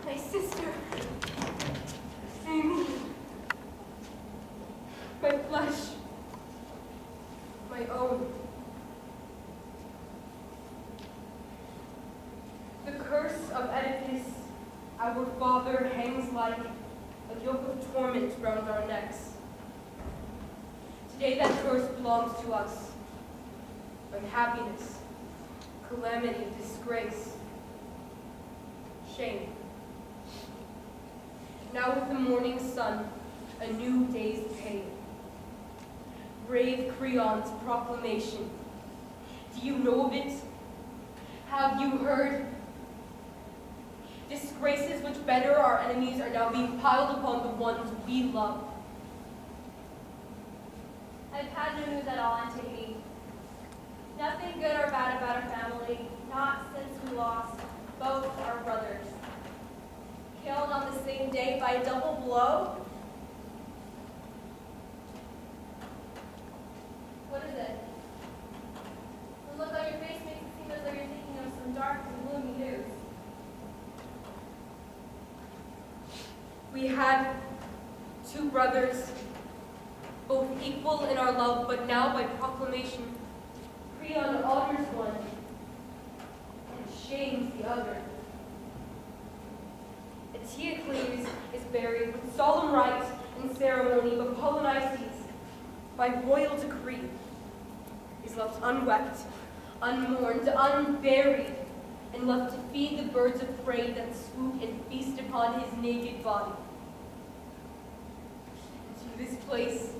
My sister. Amy. My flesh. My own. The curse of Oedipus, our father, hangs like a yoke of torment round our necks. Today that curse belongs to us. Unhappiness, calamity, disgrace, shame. Now with the morning sun, a new day's pain. Brave Creon's proclamation. Do you know of it? Have you heard? Disgraces which better our enemies are now being piled upon the ones we love. I've had no news at all, Antigone. Nothing good or bad about our family, not since we lost both our brothers. Killed on the same day by a double blow? What is it? The look on your face makes it seem as though you're thinking of some dark and gloomy news. We had two brothers, both equal in our love, but now by proclamation, Creon honors one and shames the other. Antigone is buried with solemn rite and ceremony, but Polynices, by royal decree, is left unwept, unmourned, unburied, and left to feed the birds of prey that swoop and feast upon his naked body. And to this place,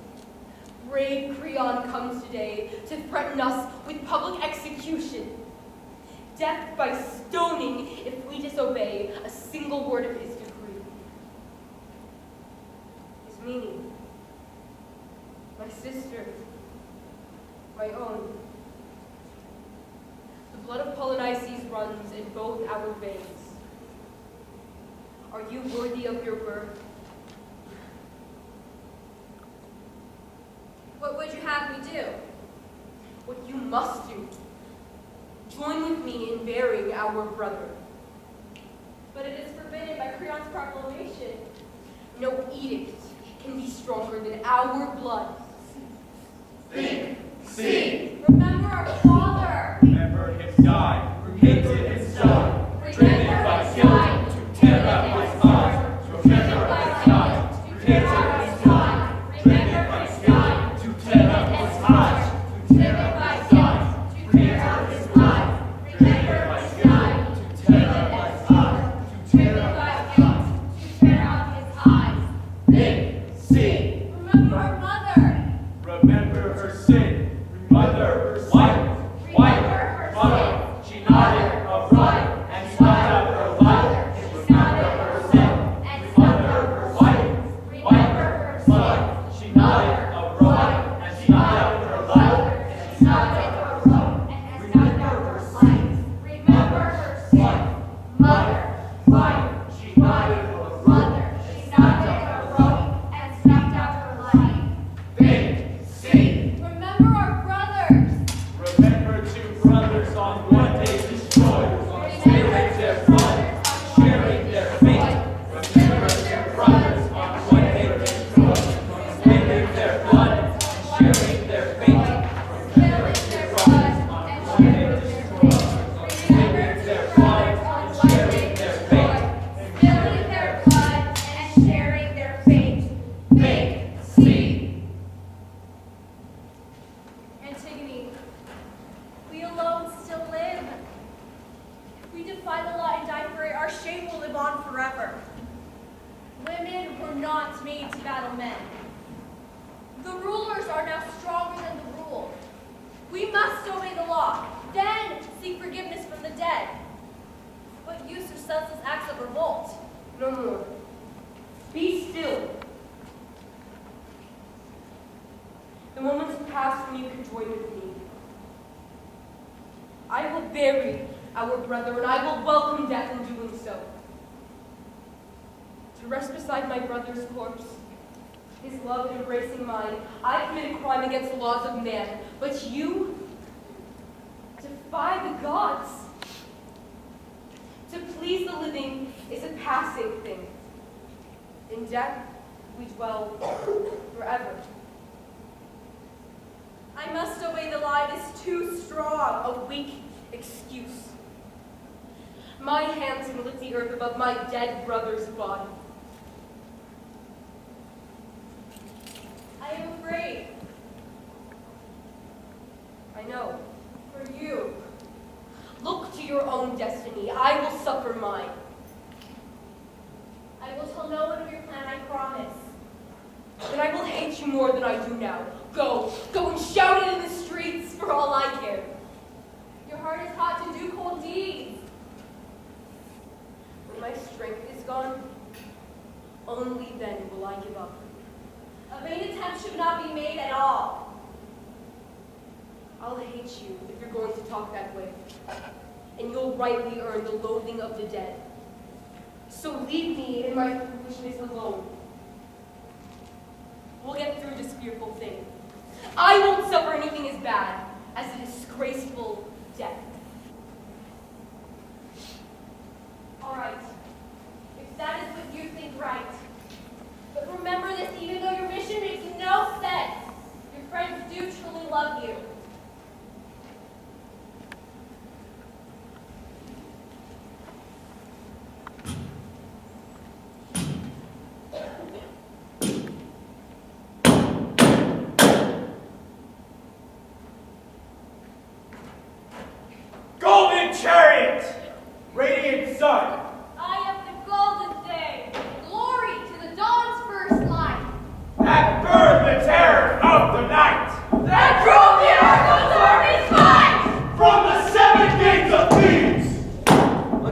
brave Creon comes today to threaten us with public execution, death by stoning if we disobey a single word of his decree. His meaning, my sister, my own. The blood of Polynices runs in both our veins. Are you worthy of your birth? What would you have me do? What you must do. Join with me in burying our brother. But it is forbidden by Creon's proclamation. No edict can be stronger than our blood. Think, see. Remember our father. Remember him die, repented and died, driven by guilt to tear out his eyes. Remember his die, repented and died, driven by guilt to tear out his eyes. Remember his die, repented his eyes. Remember his die, to tear out his eyes. To tear out his eyes. To tear out his eyes. Think, see. Remember our mother. Remember her sin. Mother, wife, mother, she nodded upright and snuffed out her life. Remember her sin. Mother, her wife, mother, she nodded upright and snuffed out her life. Remember her sin. Remember her sin. Mother, wife, she nodded upright and snuffed out her life. And snuffed out her life. Think, see. Remember our brothers. Remember two brothers on one day destroyed, spilling their blood, sharing their fate. Remember their brothers on one day destroyed, spilling their blood, sharing their fate. Remember their brothers on one day destroyed, spilling their blood, sharing their fate. Spilling their blood and sharing their fate. Think, see. Antigone, we alone still live. If we defy the law and die for it, our shame will live on forever. Women were not made to battle men. The rulers are now stronger than the ruled. We must obey the law, then seek forgiveness from the dead. What use of senseless acts of revolt? No more. Be still. The moments pass when you can join with me. I will bury our brother, and I will welcome death in doing so. To rest beside my brother's corpse, his love embracing mine, I commit a crime against the laws of man, but you defy the gods. To please the living is a passing, death we dwell forever. I must obey the lie. It is too strong. A weak excuse. My hands can lift the earth above my dead brother's body. I am afraid. I know. For you. Look to your own destiny. I will suffer mine. I will tell no one of your plan, I promise. Then I will hate you more than I do now. Go and shout it in the streets for all I care. Your heart is hot to do cold deeds. When my strength is gone, only then will I give up. A vain attempt should not be made at all. I'll hate you if you're going to talk that way, and you'll rightly earn the loathing of the dead. So leave me in my foolishness alone. We'll get through this fearful thing. I won't suffer anything as bad as a disgraceful death. All right, if that is what you think right. But remember this, even though your mission makes no sense, your friends do truly love you. Golden chariot! Radiant sun! I am the golden day, glory to the dawn's first light. That burned the terror of the night! That drove the armies fight! From the seven gates of Thebes!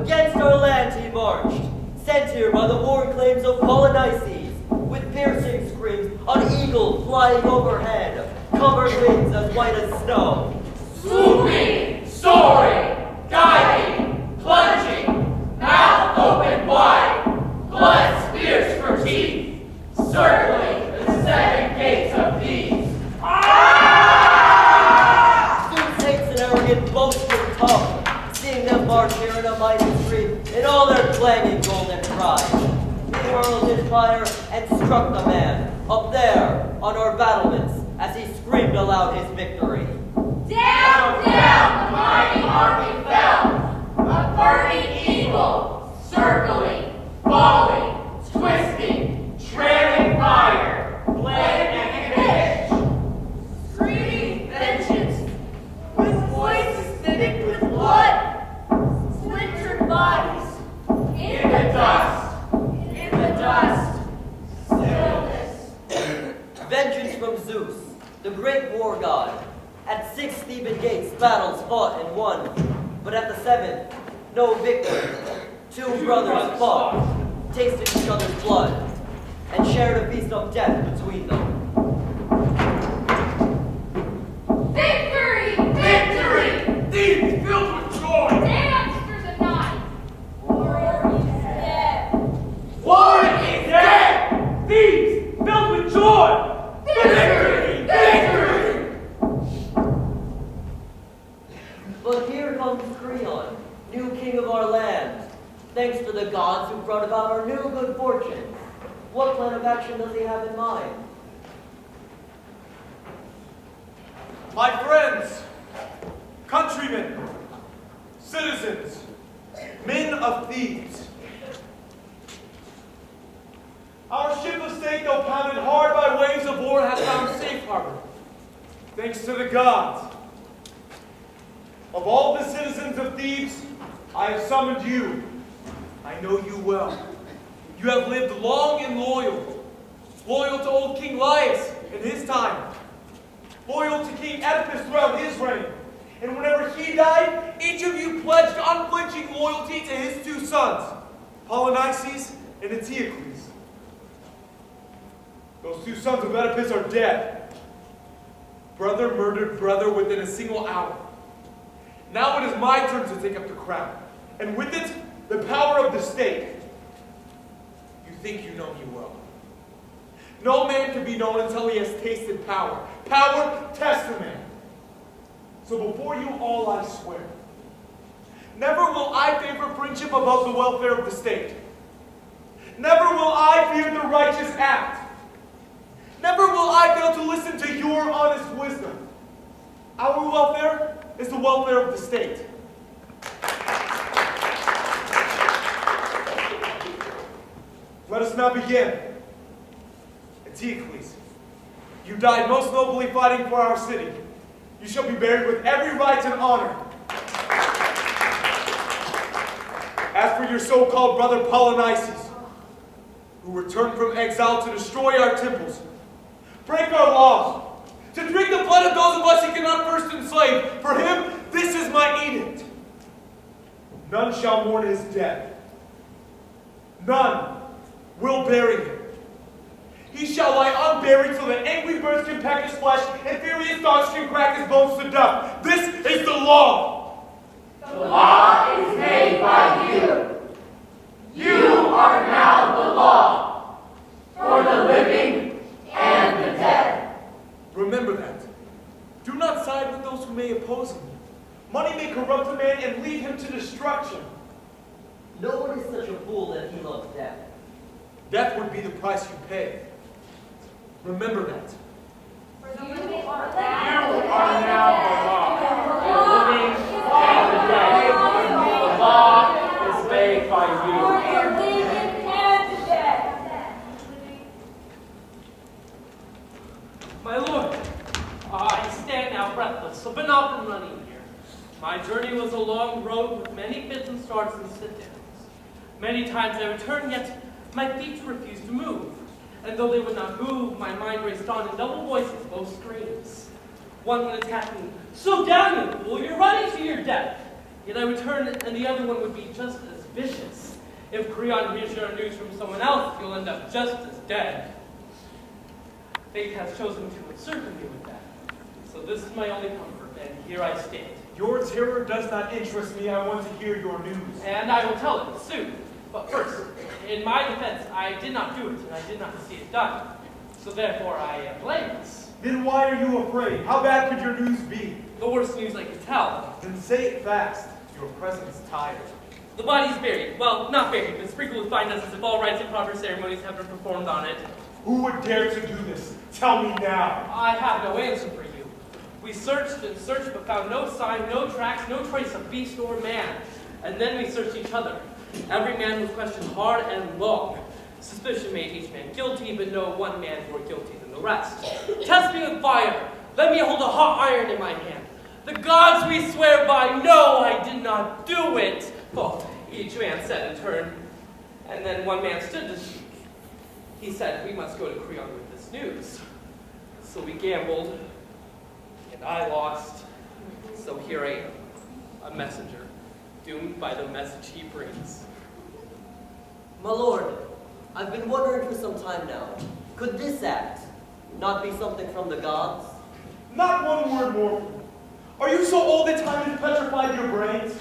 Against our land he marched, sent here by the war claims of Polynices, with piercing screams on eagles flying overhead, covered wings as white as snow. Swooping, soaring, diving, plunging, mouth open wide, blood spears for teeth, circling the seven gates of Thebes. Soothsayers and arrogant boasting tongue, seeing them march here in a mighty stream, in all their clanging golden cries. He hurled his fire and struck the man, up there, on our battlements, as he screamed aloud his victory. Down, down, the mighty army fell, a burning eagle, Circling, falling, twisting, trailing fire, blade and pitch. screaming vengeance, with voices thick with blood, splintered bodies, In the dust, stillness. Vengeance from Zeus, the great war god. At 6 Theban gates, battles fought and won. But at the 7th, no victory. Two brothers fought, tasted each other's blood, and shared a feast of death between them. Victory! victory! Thebes filled with joy! Dance through the night! War is dead! Warren is dead! Thebes filled with joy! Victory! Victory! But here comes Creon, new king of our land. Thanks to the gods who brought about our new good fortune. What plan of action does he have in mind? My friends, countrymen, citizens, men of Thebes. Our ship of state, though pounded hard by waves of war, has found safe harbor, thanks to the gods. Of all the citizens of Thebes, I have summoned you. I know you well. You have lived long and loyal to old King Laius in his time, loyal to King Oedipus throughout his reign. And whenever he died, each of you pledged unflinching loyalty to his two sons, Polynices and Antigone. Those two sons of Oedipus are dead. Brother murdered brother within a single hour. Now it is my turn to take up the crown, and with it, the power of the state. You think you know me well. No man can be known until he has tasted power. Power tests a man. So before you all I swear, never will I favor friendship above the welfare of the state. Never will I fear the righteous act. Never will I fail to listen to your honest wisdom. Our welfare is the welfare of the state. Let us now begin. Antigone, you died most nobly fighting for our city. You shall be buried with every right and honor. As for your so-called brother Polynices, who returned from exile to destroy our temples, break our laws, to drink the blood of those of us he cannot first enslave, for him this is my edict. None shall mourn his death. None will bury him. He shall lie unburied so that angry birds can peck his flesh and furious dogs can crack his bones to dust. This is the law. The law is made by you. You are now the law for the living and the dead. Remember that. Do not side with those who may oppose him. Money may corrupt a man and lead him to destruction. No one is such a fool that he loves death. Death would be the price you pay. Remember that. You are now the law, the living and the dead. The law is made by you. My lord, I stand now breathless, but not from running here. My journey was a long road with many fits and starts and sit-downs. Many times I returned, yet my feet refused to move. And though they would not move, my mind raced on in double voices, both screams. One would attack me, "So down, you fool, you're running to your death." Yet I returned, and the other one would be just as vicious. If Creon hears your news from someone else, you'll end up just as dead. Fate has chosen to encircle me with that. So this is my only comfort, and here I stand. Your terror does not interest me. I want to hear your news. And I will tell it soon. But first, in my defense, I did not do it, and I did not see it done. So therefore, I am blameless. Then why are you afraid? How bad could your news be? The worst news I could tell. Then say it fast. Your presence tired. The body's buried. Well, not buried, but sprinkled with fine dust as if all rites and proper ceremonies have been performed on it. Who would dare to do this? Tell me now. I have no answer for you. We searched and searched, but found no sign, no tracks, no trace of beast or man. And then we searched each other. Every man was questioned hard and long. Suspicion made each man guilty, but no one man more guilty than the rest. Test me with fire. Let me hold a hot iron in my hand. The gods we swear by know I did not do it. Well, each man said in turn. And then one man stood to speak. He said, we must go to Creon with this news. So we gambled, and I lost. So here I am, a messenger, doomed by the message he brings. My lord, I've been wondering for some time now, could this act not be something from the gods? Not one word more. Are you so old that time has petrified your brains?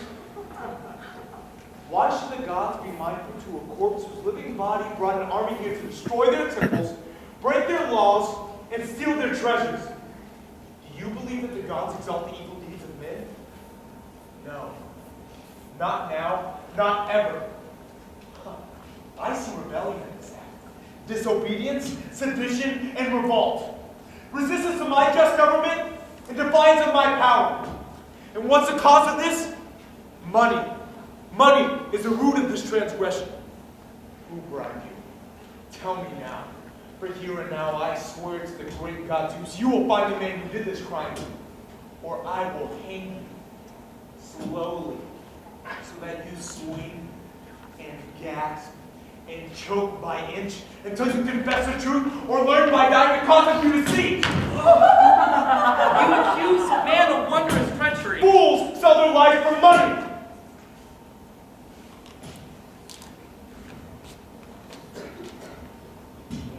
Why should the gods be mindful to a corpse whose living body brought an army here to destroy their temples, break their laws, and steal their treasures? Do you believe that the gods exalt the evil deeds of men? No. Not now, not ever. I see rebellion in this act. Disobedience, sedition, and revolt. Resistance to my just government, and defiance of my power. And what's the cause of this? Money. Money is the root of this transgression. Who bribed you? Tell me now. For here and now I swear to the great God Zeus, you will find the man who did this crime, or I will hang you slowly, so that you swing and gasp and choke by inch until you confess the truth or learn by dying the cause of you to see. You accuse a man of wondrous treachery. Fools sell their lives for money.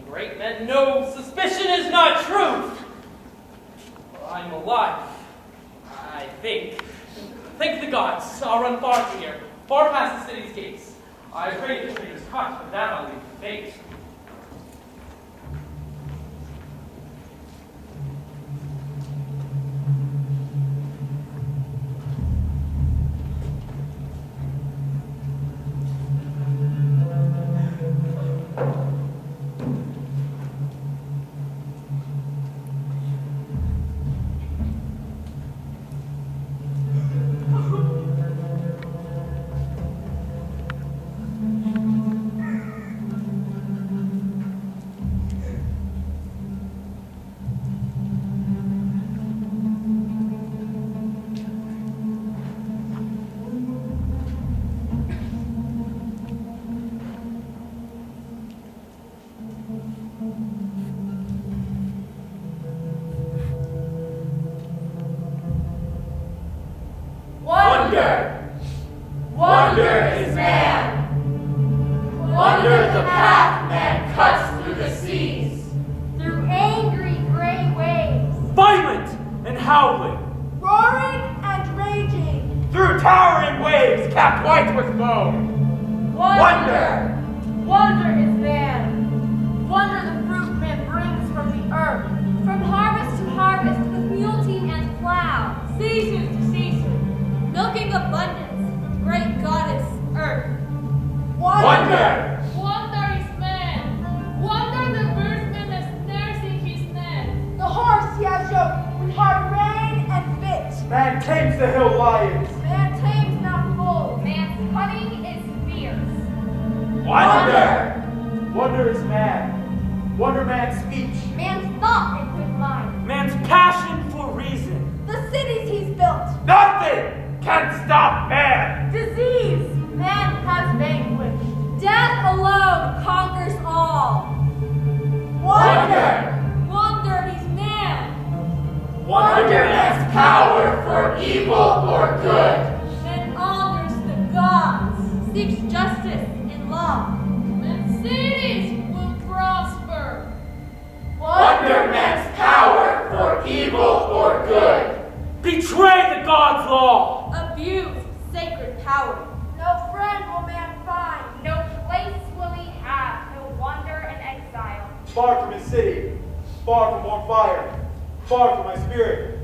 Great men know suspicion is not truth. Well, I'm alive, I think. Thank the gods, I'll run far from here, far past the city's gates. I pray the traitor's caught, but that I'll leave to fate. path man cuts through the seas. Through angry gray waves, Violent and howling. roaring and raging. Through towering waves capped white with foam. Wonder. Wonder is man. Wonder the fruit man brings from the earth. From harvest to harvest with mule team and plow. Season to season. Milking abundance from great goddess earth. Wonder. Wonder is man. Wonder the birthman is nursing his nest. The horse he has yoked with hard rein and bit. Man tames the hill lions. Man tames not bulls. Man's cunning is fierce. Wonder. Wonder is man. Wonder man's speech. Man's thought and quick mind. Man's passion for reason. The cities he's built. Nothing can stop man. Disease man has vanquished. Death alone conquers all. Wonder. Wonder he's man. Wonder has power for evil or good. Man honors the gods. Seeks justice in law. And cities will prosper. Wonder man's power for evil or good. Betray the God's law. Abuse sacred power. No friend will man find. No place will he have, no wonder and exile. Far from his city, far from warm fire, far from my spirit.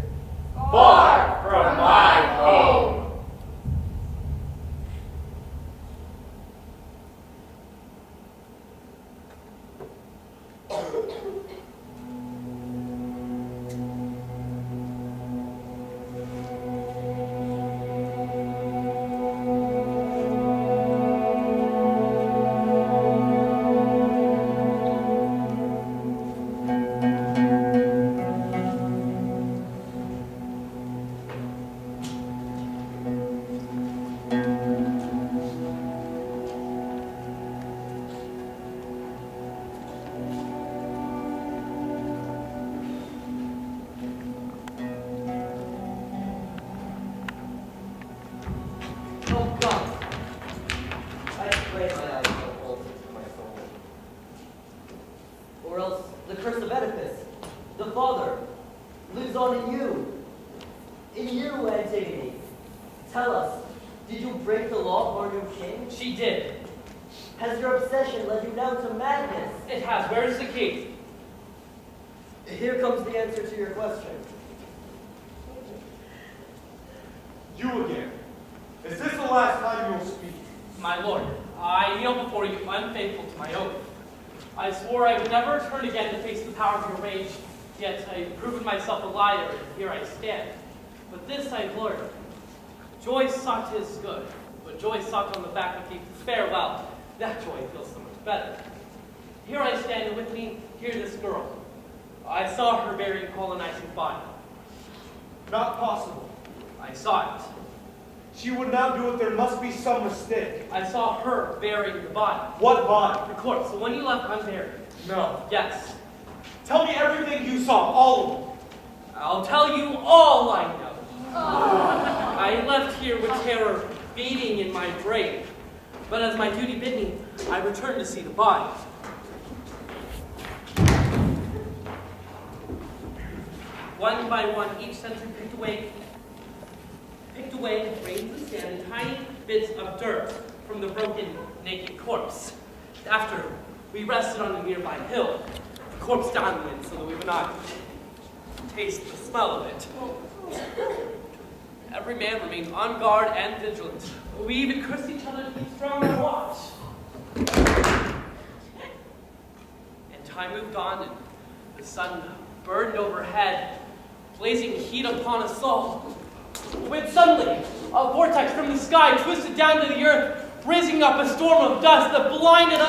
Far from my home. Oh God, I pray my eyes don't hold to my soul. Or else the curse of Oedipus, the father, lives on in you. In you, Antigone. Tell us, did you break the law for your king? She did. Has your obsession led you now to madness? It has. Where is the key? Here comes the answer to your question. You again. Is this the last time you will speak? My lord, I kneel before you unfaithful to my oath. I swore I would never return again to face the power of your rage, yet I have proven myself a liar, and here I stand. But this I've learned. Joy sought his good, but joy sought on the back of Keith's farewell. That joy feels so much better. Here I stand, and with me, here this girl. I saw her bearing colonizing body. Not possible. I saw it. She would now do it. There must be some mistake. I saw her burying the body. What body? The corpse, the one you left unburied. No. Yes. Tell me everything you saw, all of it. I'll tell you all I know. I left here with terror beating in my brain. But as my duty bid me, I returned to see the body. One by one, each sentry picked away grains of sand and tiny bits of dirt from the broken, naked corpse. After, we rested on a nearby hill, the corpse downwind so that we would not taste the smell of it. Every man remained on guard and vigilant. We even cursed each other to keep strong on watch. And time moved on, and the sun burned overhead, blazing heat upon us all. When suddenly, a vortex from the sky twisted down to the earth, raising up a storm of dust that blinded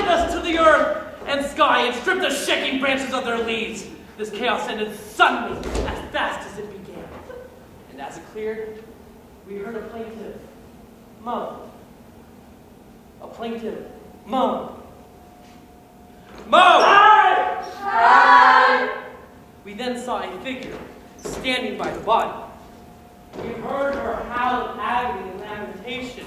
us to the earth and sky and stripped the shaking branches of their leaves. This chaos ended suddenly, as fast as it began. And as it cleared, we heard a plaintive moan. A plaintive moan. Moan! We then saw a figure standing by the body. We heard her howl of agony and lamentation.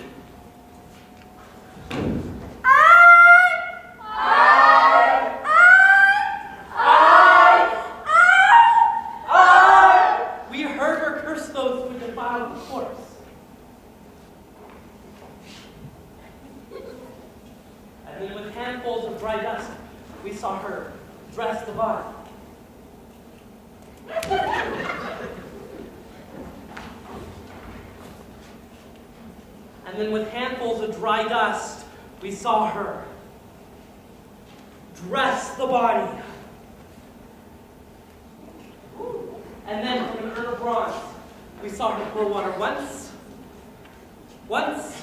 And then with handfuls of dry dust, we saw her dress the body. And then with handfuls of dry dust, we saw her dress the body. And then from an urn of bronze, we saw her pour water once, twice,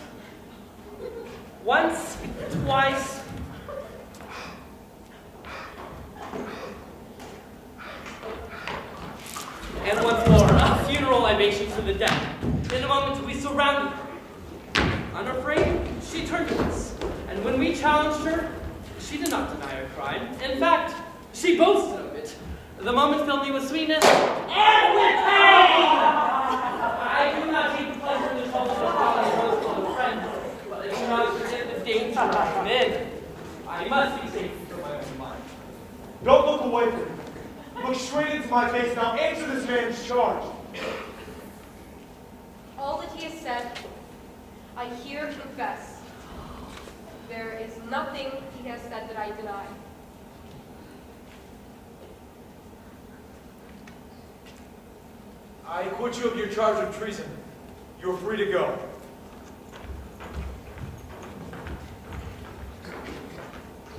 and once more, a funeral libation to the dead. In a moment, we surrounded her. Unafraid, she turned to us, and when we challenged her, she did not deny her crime. In fact, she boasted of it. The moment filled me with sweetness and with pain! I do not take pleasure in the trouble of calling boastful of friends, but I do not forget the danger of men. I must be safe for my own mind. Don't look away from me. Look straight into my face now. Answer this man's charge. All that he has said, I here confess. There is nothing he has said that I deny. I acquit you of your charge of treason. You are free to go.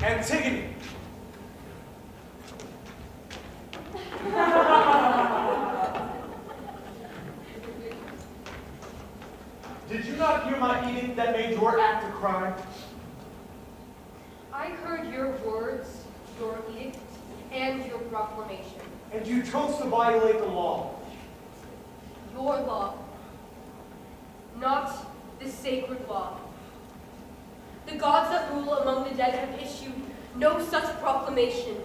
Antigone. Did you not hear my edict that made your act a crime? I heard your words, your edict, and your proclamation. And you chose to violate the law. Your law, not the sacred law. The gods that rule among the dead have issued no such proclamation.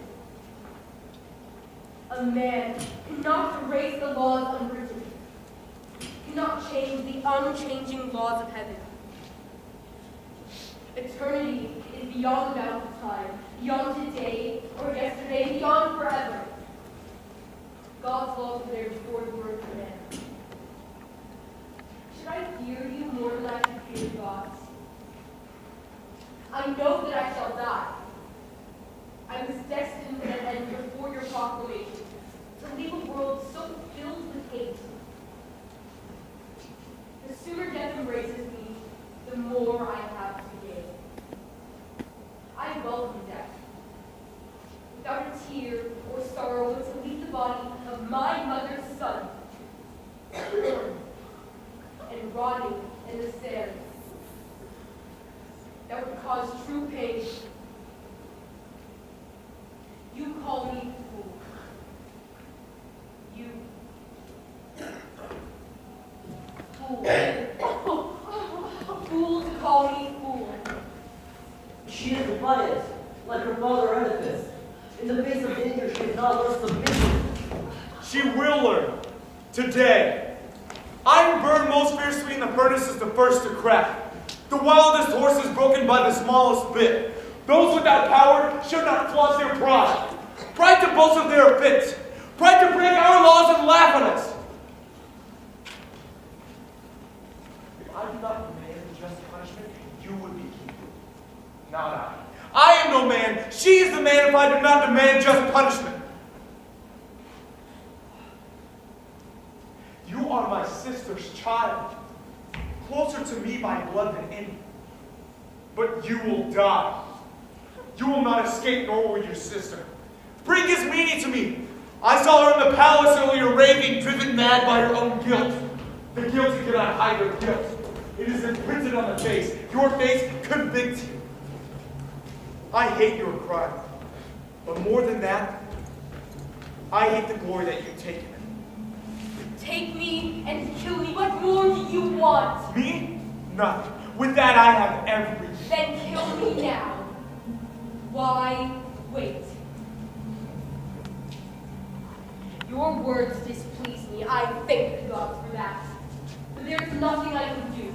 A man cannot erase the laws unwritten, cannot change the unchanging laws of heaven. Eternity is beyond the bounds of time, beyond today or yesterday, beyond forever. God's laws are there before the word of man. Should I fear you more than I should fear God's? I know that I shall die. I was destined to end before your proclamation, to leave a world so filled with hate. The sooner death embraces me, the more I have to gain. I welcome death, without a tear or sorrow, but to leave the body of my mother's son, torn and rotting in the sand. That would cause true pain. You call me fool. You. Fool. Fool to call me fool. She is defiant, like her father Oedipus. In the face of danger, she has not learned submission. She will learn. Today. Iron burned most fiercely in the furnace is the first to crack. The wildest horse is broken by the smallest bit. Those without power should not flaunt their pride. Pride to boast of their offense. Pride to break our laws and laugh at us. If I do not demand just punishment, you would be king. Not I. I am no man. She is the man if I do not demand just punishment. You are my sister's child, closer to me by blood than any. But you will die. You will not escape, nor will your sister. Bring his meaning to me. I saw her in the palace earlier raving, driven mad by her own guilt. The guilty cannot hide their guilt. It is imprinted on the face. Your face convicts you. I hate your crime. But more than that, I hate the glory that you take in it. Take me and kill me. What more do you want? Me? Nothing. With that, I have everything. Then kill me now. Why wait? Your words displease me. I thank the gods for that. But there is nothing I can do.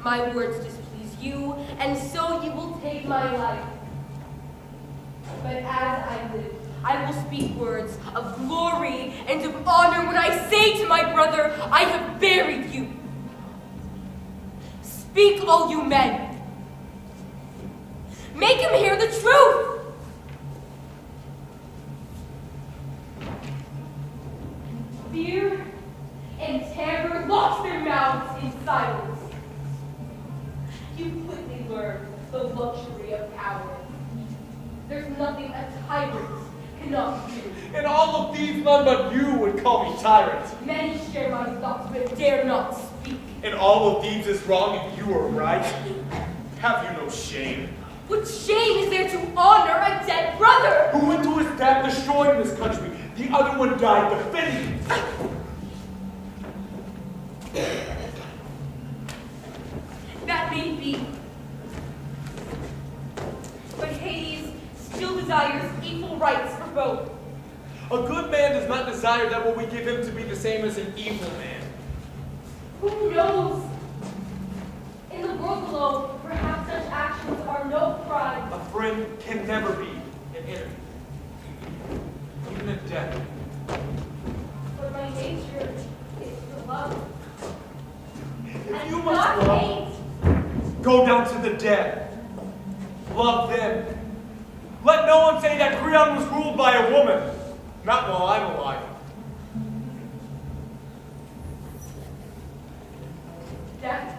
My words displease you, and so you will take my life. But as I live, I will speak words of glory and of honor when I say to my brother, I have buried you. Speak, all you men. Make him hear the truth! Fear and terror lock their mouths in silence. You quickly learn the luxury of power. There's nothing a tyrant cannot do. In all of these, none but you would call me tyrant. Many share my thoughts but dare not speak. And all of these is wrong if you are right. Have you no shame? What shame is there to honor a dead brother? Who went to his death destroying this country? The other one died defending it. That may be. But Hades still desires equal rights for both. A good man does not desire that what we give him to be the same as an evil man. Who knows? In the world below, perhaps such actions are no crime. A friend can never be an enemy. Even in death. But my nature is to love. If And you not must love, hate. go down to the dead. Love them. Let no one say that Creon was ruled by a woman. Not while I'm alive. Death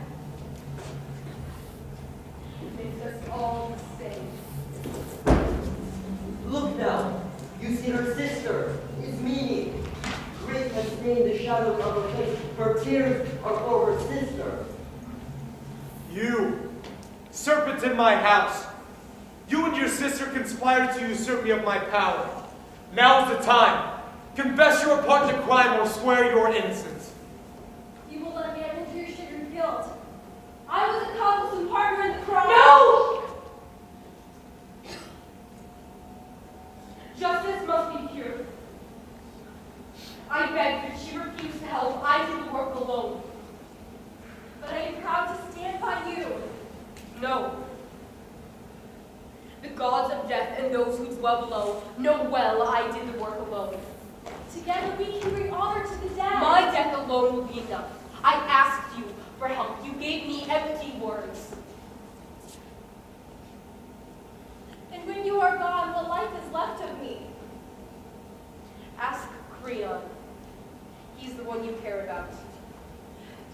makes us all the same. Look now, you see her sister is meaning. Grief has stained the shadows of her face. Her tears are for her sister. You, serpent in my house. You and your sister conspired to usurp me of my power. Now is the time. Confess your part to crime or swear your innocence. You will let me admit your shame and guilt. I was accomplice and partner in the crime. No! Justice must be pure. I beg that she refuse to help. I do the work alone. But I am proud to stand by you. No. The gods of death and those who dwell below know well I did the work alone. Together we can bring honor to the dead. My death alone will be enough. I asked you for help. You gave me empty words. And when you are gone, what life is left of me? Ask Creon. He's the one you care about.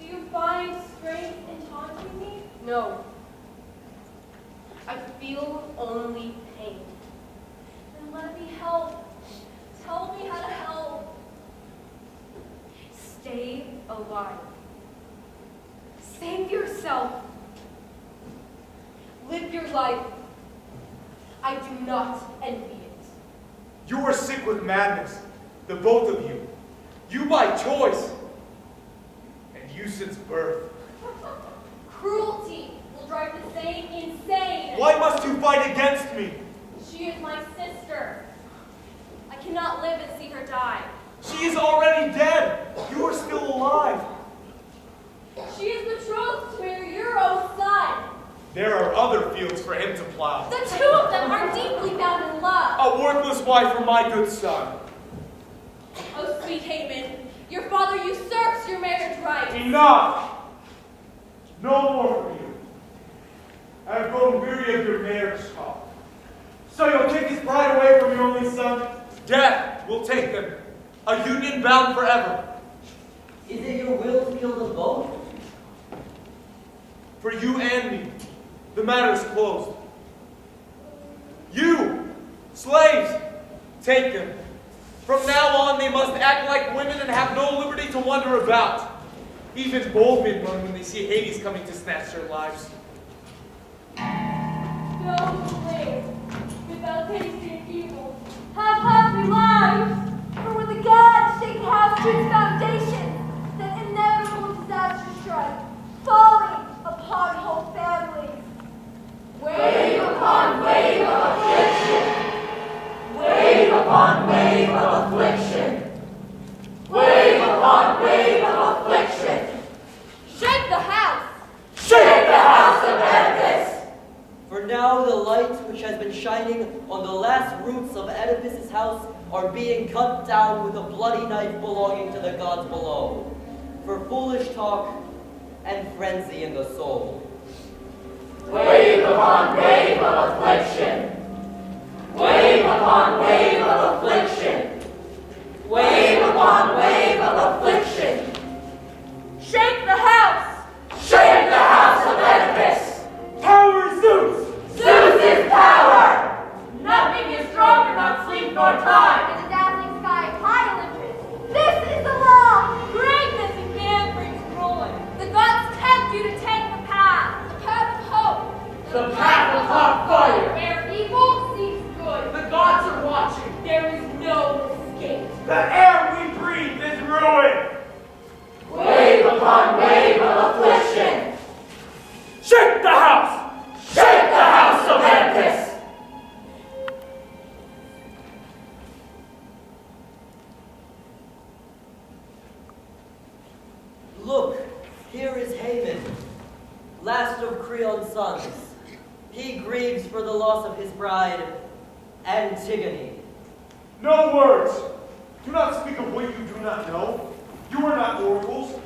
Do you find strength in taunting me? No. I feel only pain. Then let me help. Tell me how to help. Stay alive. Save yourself. Live your life. I do not envy it. You are sick with madness, the both of you. You by choice, and you since birth. Cruelty will drive the sane insane. Why must you fight against me? She is my sister. I cannot live and see her die. She is already dead. You are still alive. She is betrothed to marry your own son. There are other fields for him to plow. The two of them are deeply bound in love. A worthless wife for my good son. Oh, sweet Haman, your father usurps your marriage rights. Enough! No more for you. I have grown weary of your marriage talk. So you'll take his bride away from your only son? Death will take them. A union bound forever. Is it your will to kill them both? For you and me, the matter is closed. You, slaves, take them. From now on, they must act like women and have no liberty to wander about. Even bold men run when they see Hades coming to snatch their lives. Those slaves, without tasting evil, have happy lives. For when the gods shake house to its foundation, then inevitable disaster strike, falling upon whole families. Wave upon wave of affliction. Wave upon wave of affliction. Wave upon wave of affliction. Shake the house! Shake the house of Oedipus. For now the light which has been shining on the last roots of Oedipus' house are being cut down with a bloody knife belonging to the gods below, for foolish talk and frenzy in the soul. Wave upon wave of of affliction. Wave upon wave of affliction. Wave upon wave of affliction. Shake the house! Shake the house of Oedipus. Power Zeus! Zeus's power. Nothing is stronger, not sleep nor time. In the dazzling sky, high Olympus. This is the law. Greatness in man brings ruin. The gods tempt you to take the path of hope. The path of hot fire. Where evil seems good. The gods are watching. There is no escape. The air we breathe is ruin! Wave upon wave of affliction. Shake the house! Shake the house of Oedipus. Look, here is Haman, last of Creon's sons. He grieves for the loss of his bride, Antigone. No words! Do not speak of what you do not know. You are not oracles.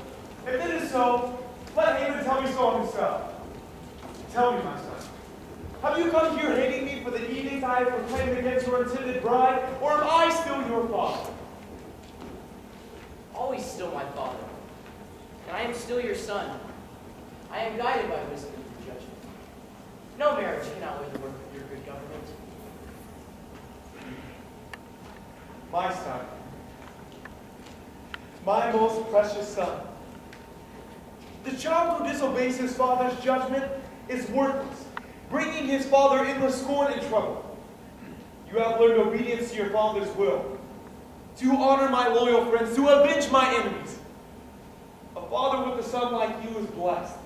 If it is so, let Haman tell me so himself. Tell me, my son, have you come here hating me for the edict I have proclaimed against your intended bride, or am I still your father? Always still my father. And I am still your son. I am guided by wisdom and judgment. No marriage can outweigh the work of your good government. My son, my most precious son. The child who disobeys his father's judgment is worthless, bringing his father endless scorn and trouble. You have learned obedience to your father's will, to honor my loyal friends, to avenge my enemies. A father with a son like you is blessed.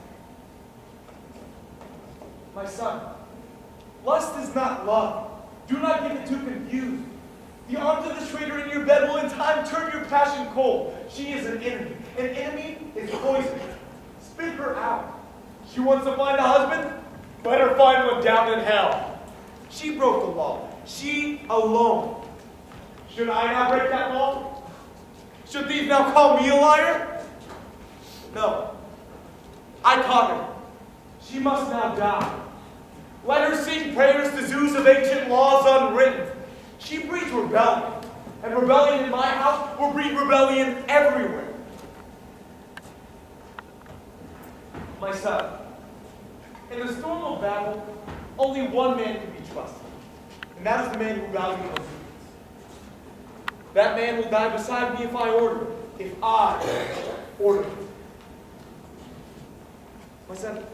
My son, lust is not love. Do not get it too confused. The arms of the traitor in your bed will in time turn your passion cold. She is an enemy. An enemy is poison. Spit her out. She wants to find a husband? Let her find one down in hell. She broke the law. She alone. Should I not break that law? Should these now call me a liar? No. I caught her. She must now die. Let her sing prayers to Zeus of ancient laws unwritten. She breeds rebellion, and rebellion in my house will breed rebellion everywhere. My son, in the storm of battle, only one man can be trusted, and that is the man who values obedience. That man will die beside me if I order it, if I order it. My son,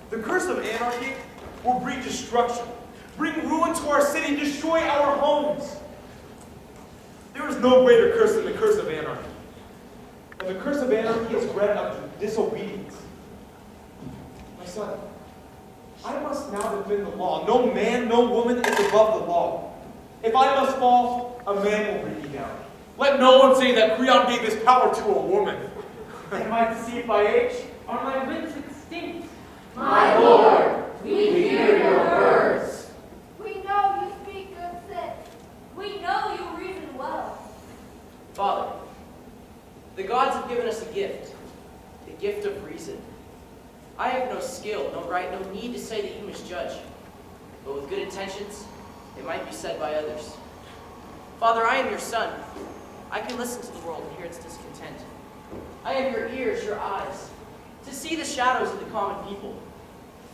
the curse of anarchy will breed destruction, bring ruin to our city, destroy our homes. There is no greater curse than the curse of anarchy. And the curse of anarchy is bred up to disobedience. My son, I must now defend the law. No man, no woman is above the law. If I must fall, a man will bring me down. Let no one say that Creon gave his power to a woman. Am I deceived by age? Are my wits extinct? My lord, we hear your words. We know you speak good sense. We know you reason well. Father, the gods have given us a gift, the gift of reason. I have no skill, no right, no need to say that you must judge. But with good intentions, it might be said by others. Father, I am your son. I can listen to the world and hear its discontent. I am your ears, your eyes, to see the shadows of the common people,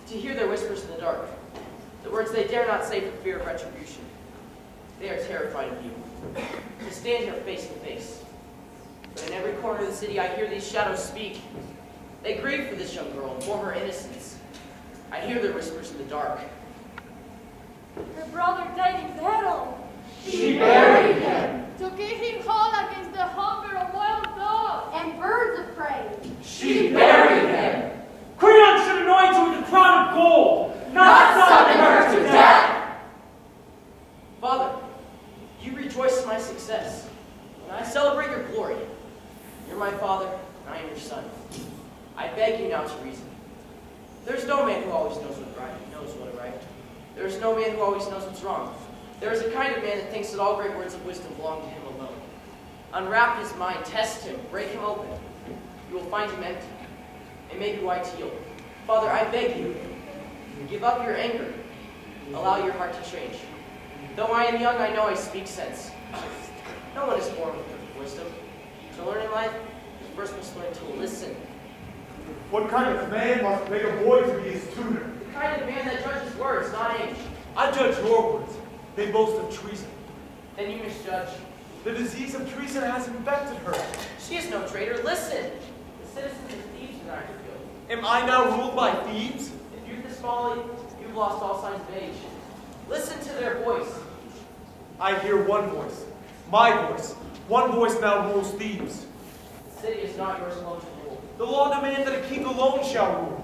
to hear their whispers in the dark, the words they dare not say for fear of retribution. They are terrified of you, to stand here face to face. But in every corner of the city, I hear these shadows speak. They grieve for this young girl and for her innocence. I hear their whispers in the dark. Her brother died in battle. She buried him. To keep him whole against the hunger of wild dogs And birds of prey. She buried him. Creon should anoint you with the crown of gold, Not summon her to death. Father, you rejoice in my success, and I celebrate your glory. You're my father, and I am your son. I beg you now to reason. There's no man who always knows what's right. There is no man who always knows what's wrong. There is a kind of man that thinks that all great words of wisdom belong to him alone. Unwrap his mind, test him, break him open. You will find him empty, and maybe white to yield. Father, I beg you, give up your anger. Allow your heart to change. Though I am young, I know I speak sense. No one is born with perfect wisdom. To learn in life, you first must learn to listen. What kind of man must make a boy to be his tutor? The kind of man that judges words, not age. I judge your words. They boast of treason. Then you misjudge. The disease of treason has infected her. She is no traitor. Listen. The citizens of Thebes are not your field. Am I now ruled by thieves? If youth is folly, you've lost all signs of age. Listen to their voice. I hear one voice. My voice. One voice now rules Thebes. The city is not yours alone to rule. The law demands that a king alone shall rule.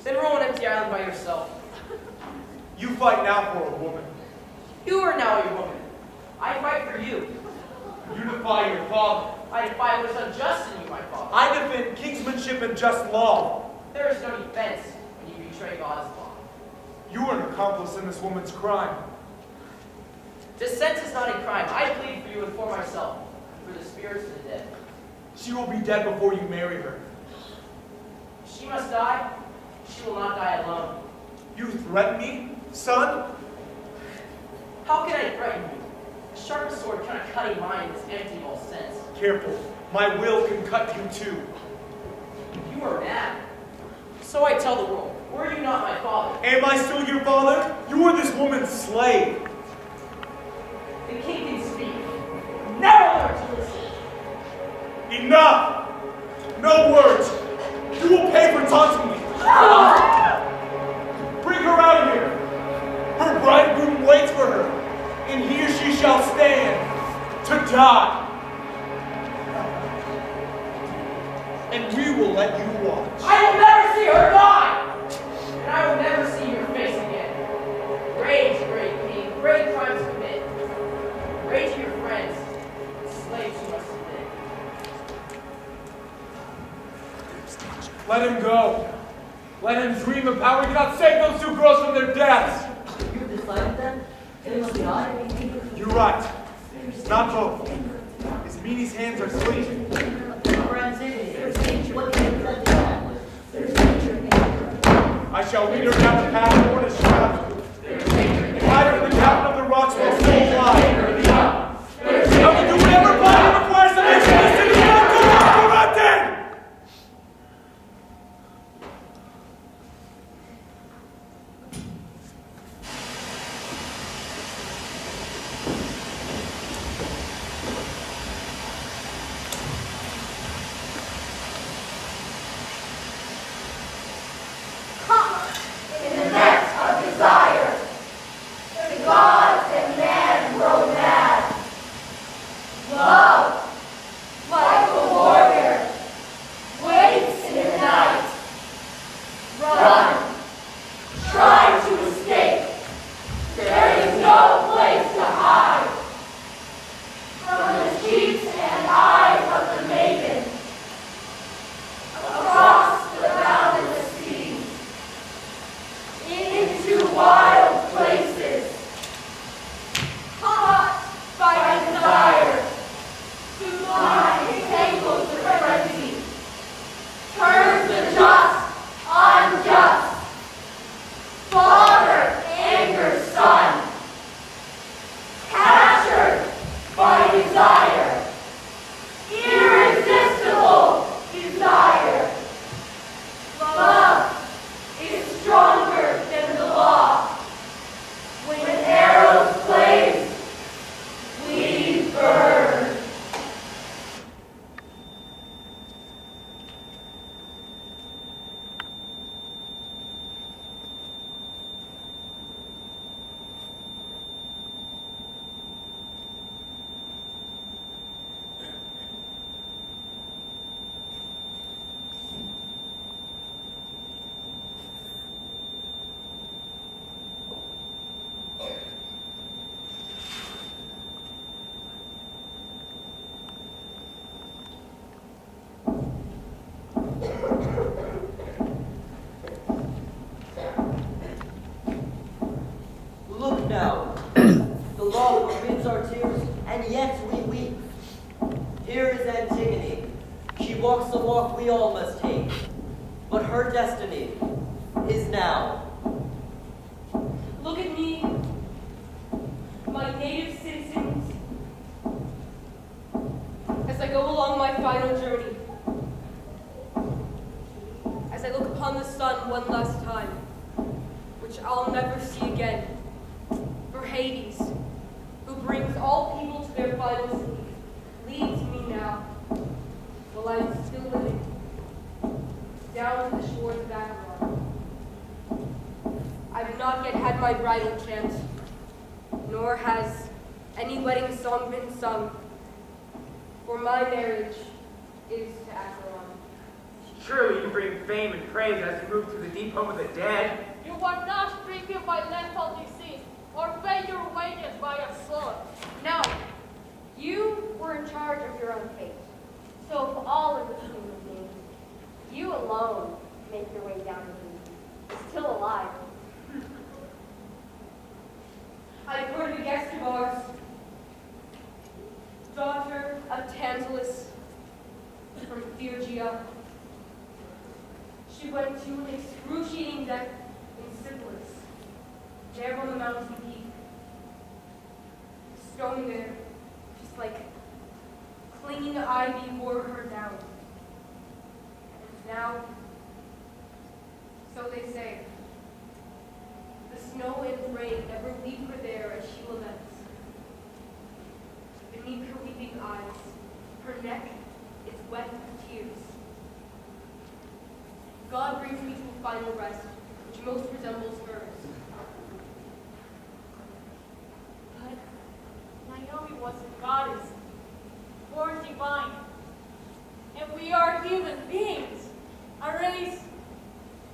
Then rule an empty island by yourself. You fight now for a woman. You are now a woman. I fight for you. You defy your father. I defy what is unjust in you, my father. I defend kingsmanship and just law. There is no defense when you betray God's law. You are an accomplice in this woman's crime. Dissent is not a crime. I plead for you and for myself, and for the spirits of the dead. She will be dead before you marry her. If she must die, she will not die alone. You threaten me, son? How can I threaten you? The sharpest sword cannot cut a mind that's empty of all sense. Careful. My will can cut you too. You are mad. So I tell the world, were you not my father? Am I still your father? You are this woman's slave. The king can speak. Never learn to listen. Enough! No words. You will pay for taunting me. Bring her out here. Her bridegroom waits for her, and here she shall stand to die. And we will let you watch. I will never see her die! And I will never see your face again. Rage, great king, great crimes commit. Rage to your friends, slaves you must submit. Let him go. Let him dream of how we cannot save those two girls from their deaths. You decided then? They must die? You're right. Not both. His meanie's hands are sleeping. For Antigone, what can you let them I shall lead her down the path toward his shadow. Hide her in the cavern of the rocks while still alive. I will do whatever body requires to make sure this city is not corrupted! In the net of desire, the gods and man grow mad. Love, like a warrior, waits in the night. Run, try to escape. There is no place to hide from the cheeks and eyes of the maiden. Across the boundless seas, into wild places, caught by desire, to blind tangles of frenzy, turns the just unjust. Father angers son, captured by desire, irresistible desire. Love is stronger than the law. When arrows blaze, we burn. Look now. The law forbids our tears, and yet we weep. Here is Antigone. She walks the walk we all must take. But her destiny is now. Look at me. I'll never see again. For Hades, who brings all people to their final sleep, leads me now, while I'm still living, down to the shores of Acheron. I've not yet had my bridal chant, nor has any wedding song been sung, for my marriage is to Acheron. Surely you bring fame and praise as you move to the deep home of the dead. You were not stricken by lethal disease, or pay your wages by a sword. No, you were in charge of your own fate. So of all of the human beings, you alone make your way down to Hades, still alive. I've heard of a guest of ours, daughter of Tantalus from Phrygia. She went to an excruciating death in Syphilis, there on the mountain peak. Stone there, just like clinging ivy wore her down. And now, so they say, the snow and rain never leave her there as she laments. Beneath her weeping eyes, her neck is wet with tears. God brings me to a final rest, which most resembles hers. But Naomi was a goddess, born divine. And we are human beings, a race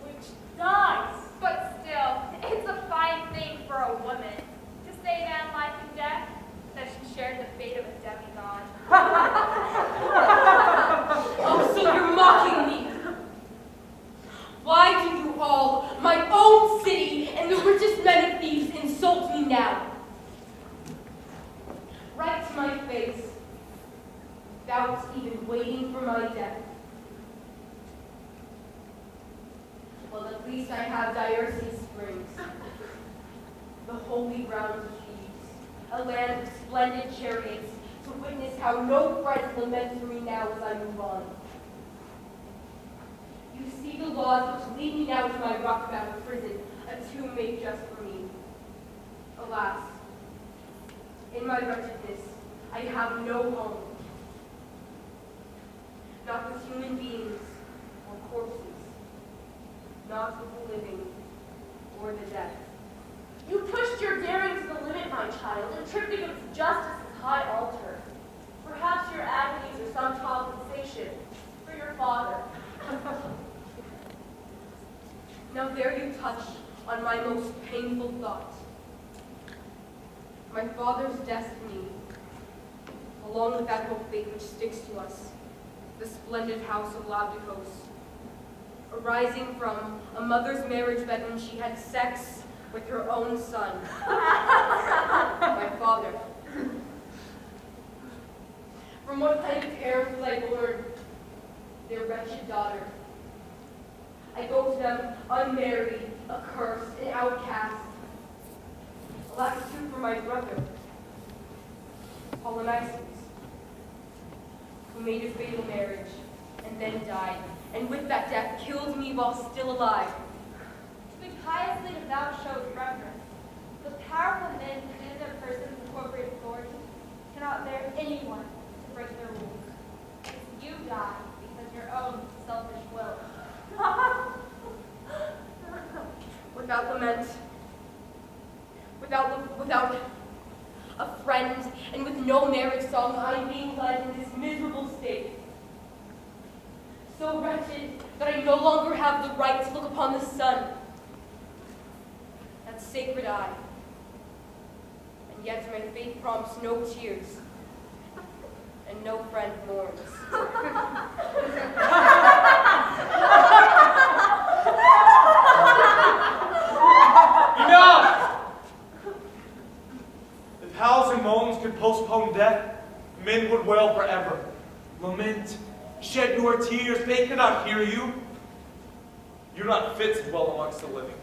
which dies. But still, it's a fine thing for a woman to say that in life and death, that she shared the fate of a demigod. Oh, so you're mocking me! Why do you all, my own city and the richest men of Thebes, insult me now? Right to my face, without even waiting for my death. Well, at least I have Diurses Springs, the holy grounds of Thebes, a land of splendid chariots, to witness how no friend laments for me now as I move on. You see the laws which lead me now to my rock-bound prison, a tomb made just for me. Alas, in my wretchedness, I have no home. Not with human beings or corpses, not with the living or the dead. You pushed your daring to the limit, my child, and tripped against justice's high altar. Perhaps your agonies are some compensation for your father. Now there you touch on my most painful thought. My father's destiny, along with that whole fate which sticks to us, the splendid house of Laudicos, arising from a mother's marriage bed when she had sex with her own son, my father. From what kind of parents was I born? Their wretched daughter. I go to them unmarried, accursed, an outcast. Alas, too, for my brother, Polynices, who made a fatal marriage and then died, and with that death killed me while still alive. To be piously devout shows reverence. The powerful men who in their persons incorporate authority cannot bear anyone to break their rules. You die because of your own selfish will. Without lament, without a friend, and with no marriage song, I am being led in this miserable state. So wretched that I no longer have the right to look upon the sun, that sacred eye. And yet my fate prompts no tears, and no friend mourns. Enough! If howls and moans could postpone death, men would wail forever. Lament, shed your tears, they cannot hear you. You're not fit to dwell amongst the living.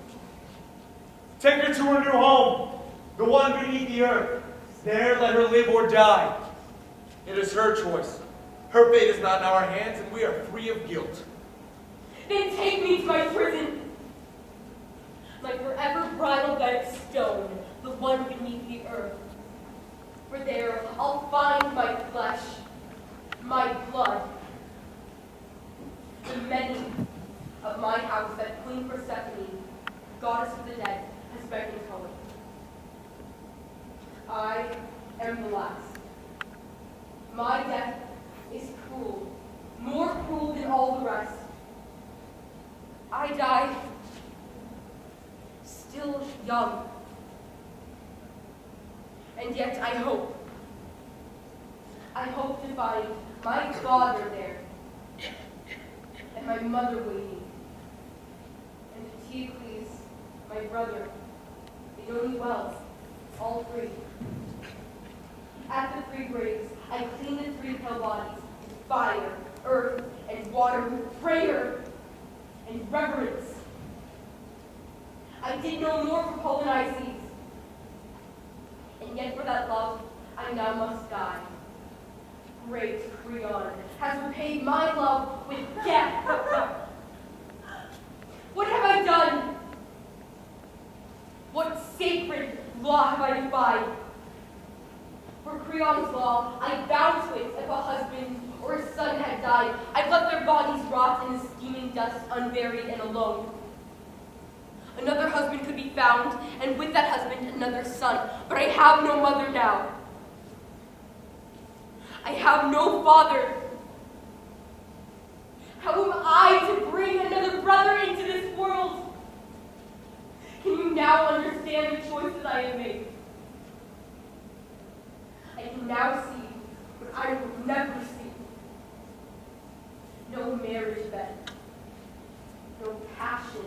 Take her to her new home, the one beneath the earth. There let her live or die. It is her choice. Her fate is not in our hands, and we are free of guilt. Then take me to my prison. my forever bridal bed of stone, the one beneath the earth. For there I'll find my flesh, my blood, the many of my house that Queen Persephone, goddess of the dead, has beckoned home. I am the last. My death is cruel, more cruel than all the rest. I die still young. And yet I hope to find my father there, and my mother waiting, and Antigone, my brother, they know me well, all three. At the three graves, I clean the three pale bodies with fire, earth, and water, with prayer and reverence. I did no more for Polynices, and yet for that love I now must die. Great Creon has repaid my love with death. What have I done? What sacred law have I defied? For Creon's law, I bow to it if a husband or a son had died. I'd let their bodies rot in the steaming dust, unburied and alone. Another husband could be found, and with that husband, another son. But I have no mother now. I have no father. How am I to bring another brother into this world? Can you now understand the choices I have made? I can now see what I will never see. No marriage bed, no passion,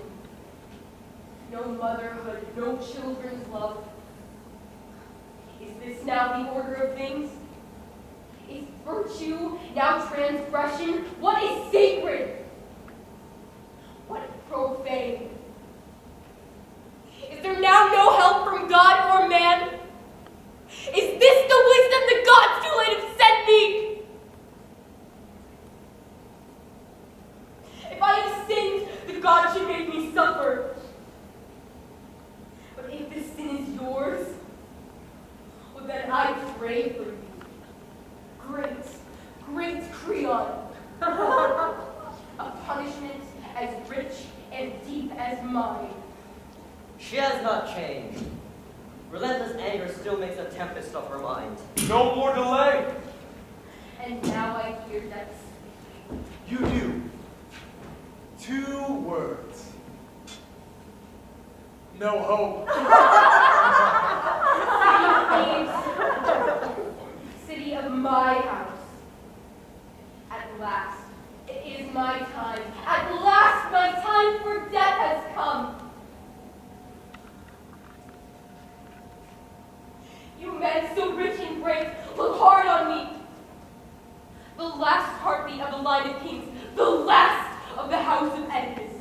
no motherhood, no children's love. Is this now the order of things? Is virtue now transgression? What is sacred? What is profane? Is there now no help from God or man? Is this the wisdom the gods too late have sent me? If I have sinned, the gods should make me suffer. But if this sin is yours, well then I pray for you. Great Creon. A punishment as rich and deep as mine. She has not changed. Relentless anger still makes a tempest of her mind. No more delay. And now I hear that You do. 2 words. No hope. city of my house. At last, it is my time. At last, my time for death has come. You men so rich in grace, look hard on me. The last heartbeat of the line of kings, the last of the house of Oedipus.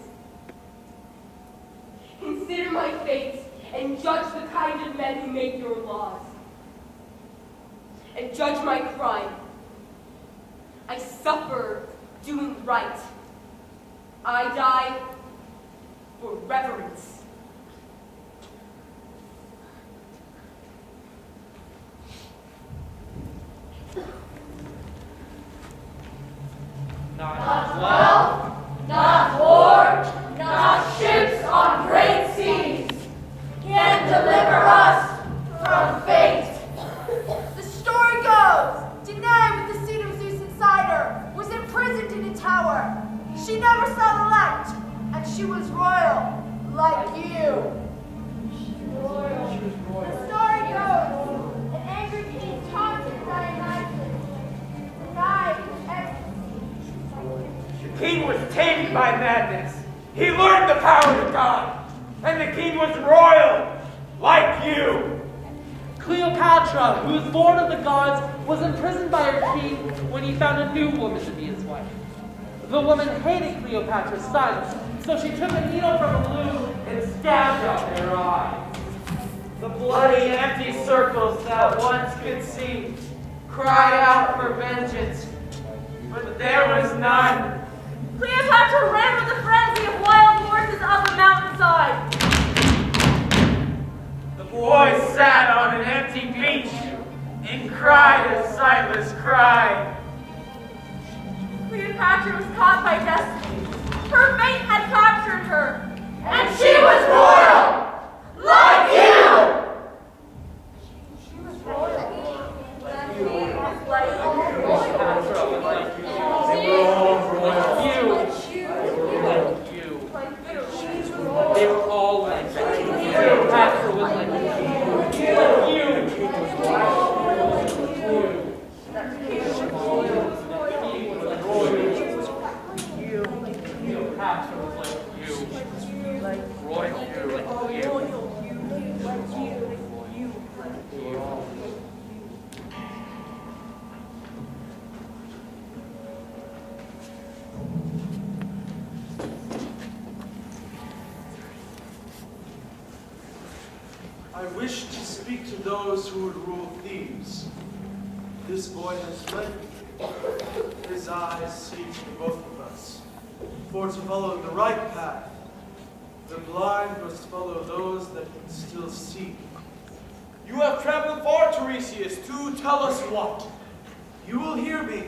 Consider my fate and judge the kind of men who make your laws. And judge my crime. I suffer doing right. I die for reverence. Not wealth, not war, not ships on great seas can deliver us from fate. The story goes, Danae with the seed of Zeus inside her was imprisoned in a tower. She never saw the light, and she was royal, like you. The story goes, an angry king taunted Dionysus, denied ecstasy. The king was tamed by madness. He learned the power of God. And the king was royal, like you. Cleopatra, who was born of the gods, was imprisoned by her king when he found a new woman to be his wife. The woman hated Cleopatra's sons, so she took a needle from a loom and stabbed out their eyes. The bloody, empty circles that once could see cried out for vengeance, but there was none. Cleopatra ran with the frenzy of wild horses up a mountainside. cried a sightless cry. Cleopatra was caught by destiny. Her fate had captured her. And she was royal, like you. She was royal. They were all like you. Cleopatra was like I wish to speak to those who would rule Thebes. This boy has led me. His eyes see for both of us. For to follow the right path, the blind must follow those that can still see. You have traveled far, Tiresias, to tell us what? You will hear me,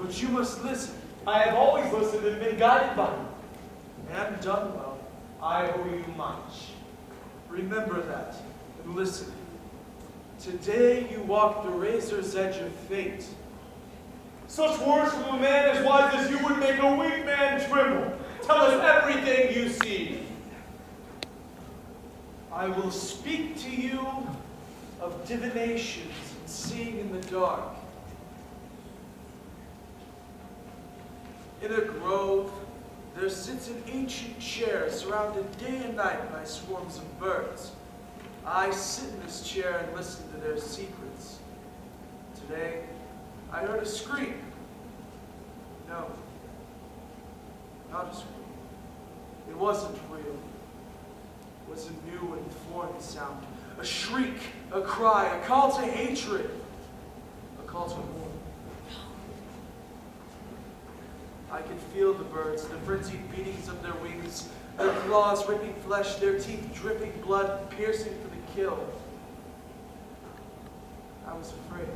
but you must listen. I have always listened and been guided by you. And done well. I owe you much. Remember that. And listen, today you walk the razor's edge of fate. Such words from a man as wise as you would make a weak man tremble. Tell us everything you see. I will speak to you of divinations and seeing in the dark. In a grove, there sits an ancient chair surrounded day and night by swarms of birds. I sit in this chair and listen to their secrets. Today, I heard a scream. No, not a scream. It wasn't real. It was a new and foreign sound. A shriek, a cry, a call to hatred, a call to war. I could feel the birds, the frenzied beatings of their wings, their claws ripping flesh, their teeth dripping blood, piercing for the kill. I was afraid.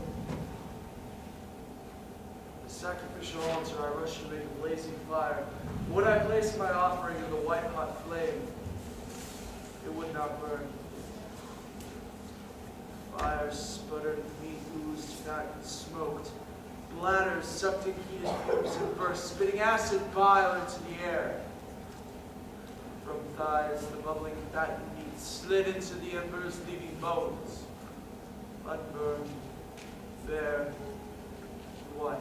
The sacrificial altar, I rushed to make a blazing fire. When I placed my offering in the white-hot flame, it would not burn. Fire sputtered, meat oozed, fat and smoked. Bladders sucked in heated fumes and burst, spitting acid bile into the air. From thighs, the bubbling fat and meat slid into the embers, leaving bones. Unburned, bare, white.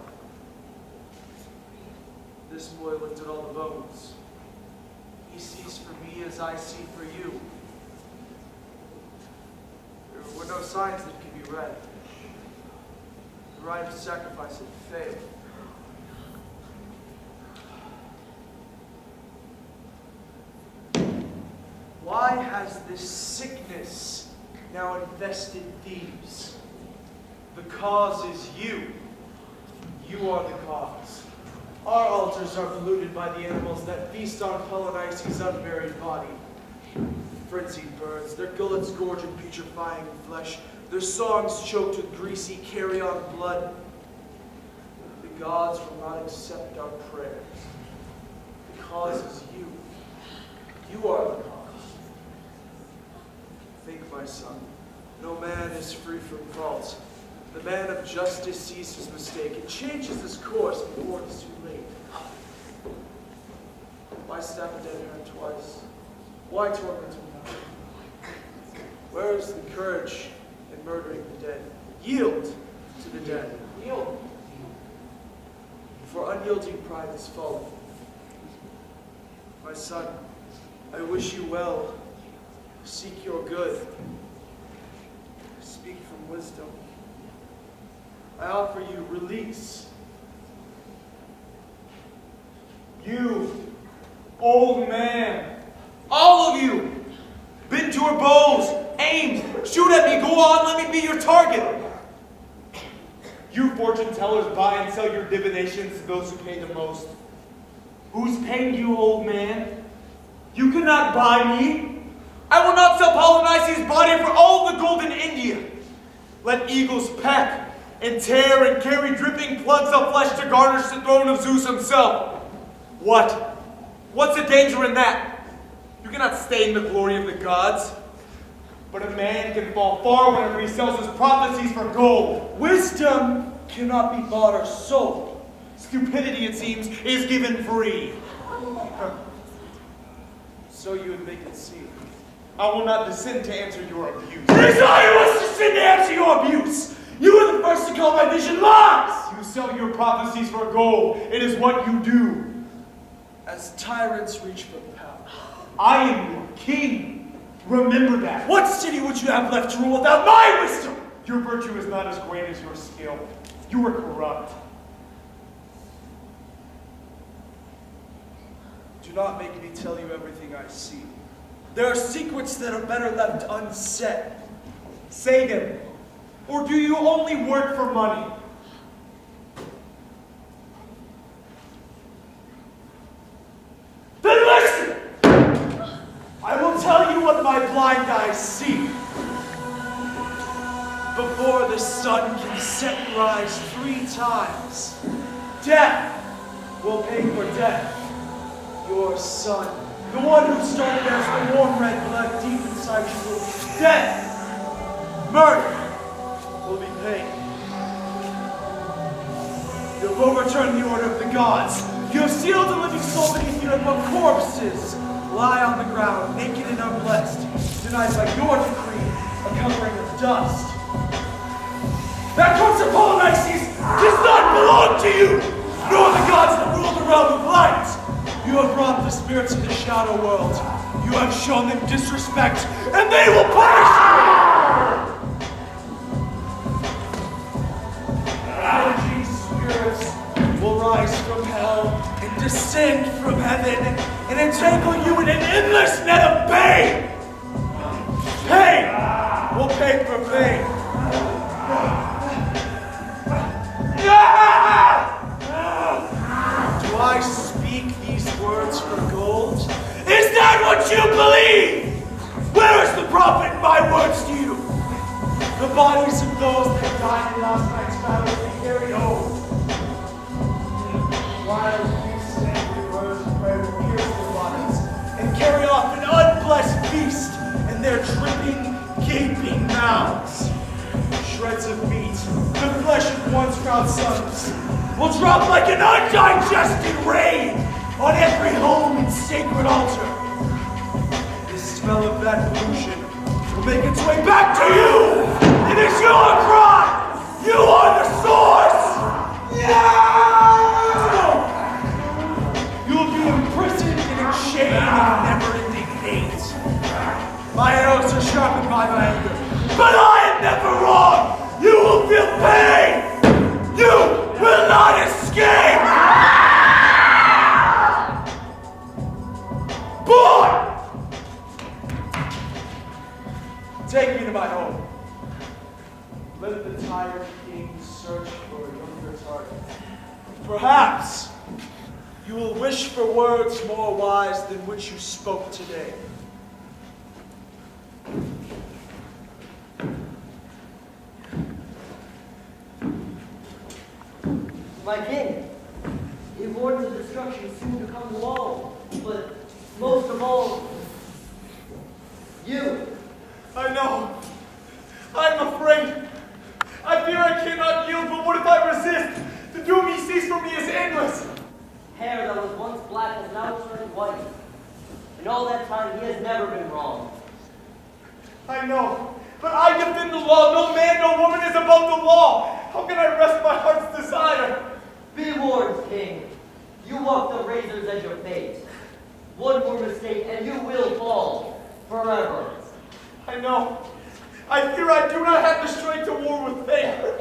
This boy looked at all the bones. He sees for me as I see for you. There were no signs that could be read. The rite of sacrifice had failed. Why has this sickness now infested Thebes? The cause is you. You are the cause. Our altars are polluted by the animals that feast on Polynices' unburied body. Frenzied birds, their gullets gorge in putrefying flesh, their songs choked with greasy carrion blood. The gods will not accept our prayers. The cause is you. You are the cause. Think, my son, no man is free from fault. The man of justice sees his mistake and changes his course before it is too late. Why stab a dead man twice? Why torment him now? Where is the courage in murdering the dead? Yield to the dead. Yield. For unyielding pride is fallen. My son, I wish you well. Seek your good. Speak from wisdom. I offer you release. You, old man, all of you, bend your bows, aim, shoot at me, go on, let me be your target. You fortune tellers buy and sell your divinations to those who pay the most. Who's paying you, old man? You cannot buy me. I will not sell Polynices' body for all the gold in India. Let eagles peck, and tear and carry dripping plugs of flesh to garnish the throne of Zeus himself. What? What's the danger in that? You cannot stain the glory of the gods. But a man can fall far whenever he sells his prophecies for gold. Wisdom cannot be bought or sold. Stupidity, it seems, is given free. So you would make it seem. I will not descend to answer your abuse. It is I who must descend to answer your abuse. You are the first to call my vision lies. You sell your prophecies for gold. It is what you do. As tyrants reach for power, I am your king. Remember that. What city would you have left to rule without my wisdom? Your virtue is not as great as your skill. You are corrupt. Do not make me tell you everything I see. There are secrets that are better left unsaid. Say them. Or do you only work for money? Then listen! I will tell you what my blind eyes see. Before the sun can set and rise 3 times, death will pay for death. Your son, the one who still bears the warm red blood deep inside you, death, murder, will be paid. You have overturned the order of the gods. You have sealed the living soul beneath you, but corpses lie on the ground, naked and unblessed, denied by your decree a covering of dust. That corpse of Polynices does not belong to you, nor the gods that rule the realm of light. You have brought the spirits of the shadow world. You have shown them disrespect, and they will punish you! These spirits will rise from hell and descend from heaven and entangle you in an endless net of pain! Pain will pay for pain. Do I speak these words for gold? Is that what you believe? Where is the profit in my words to you? The bodies of those that died in last night's battle will be carried home. While these angry words of prayer will pierce the bodies and carry off an unblessed feast in their dripping, gaping mouths. Shreds of meat, the flesh of once proud sons, will drop like an undigested rain on every home and sacred altar. The smell of that pollution will make its way back to you. It is your crime. You are the source. You will be imprisoned in a chain of never-ending hate. My arrows are sharpened by my anger, but I am never wrong. You will feel pain. You will not escape! Boy! Take me to my home. Let the tired king search for a younger target. Perhaps you will wish for words more wise than which you spoke today. My king, it warns of destruction soon to come to all, but most of all, you. I know. I'm afraid. I fear I cannot yield, but what if I resist? The doom he sees for me is endless. Hair that was once black has now turned white. In all that time, he has never been wrong. I know, but I defend the law. No man, no woman is above the law. How can I rest my heart's desire? Be warned, king. You walk the razor's edge of fate. One more mistake, and you will fall forever. I know. I fear I do not have the strength to war with fate.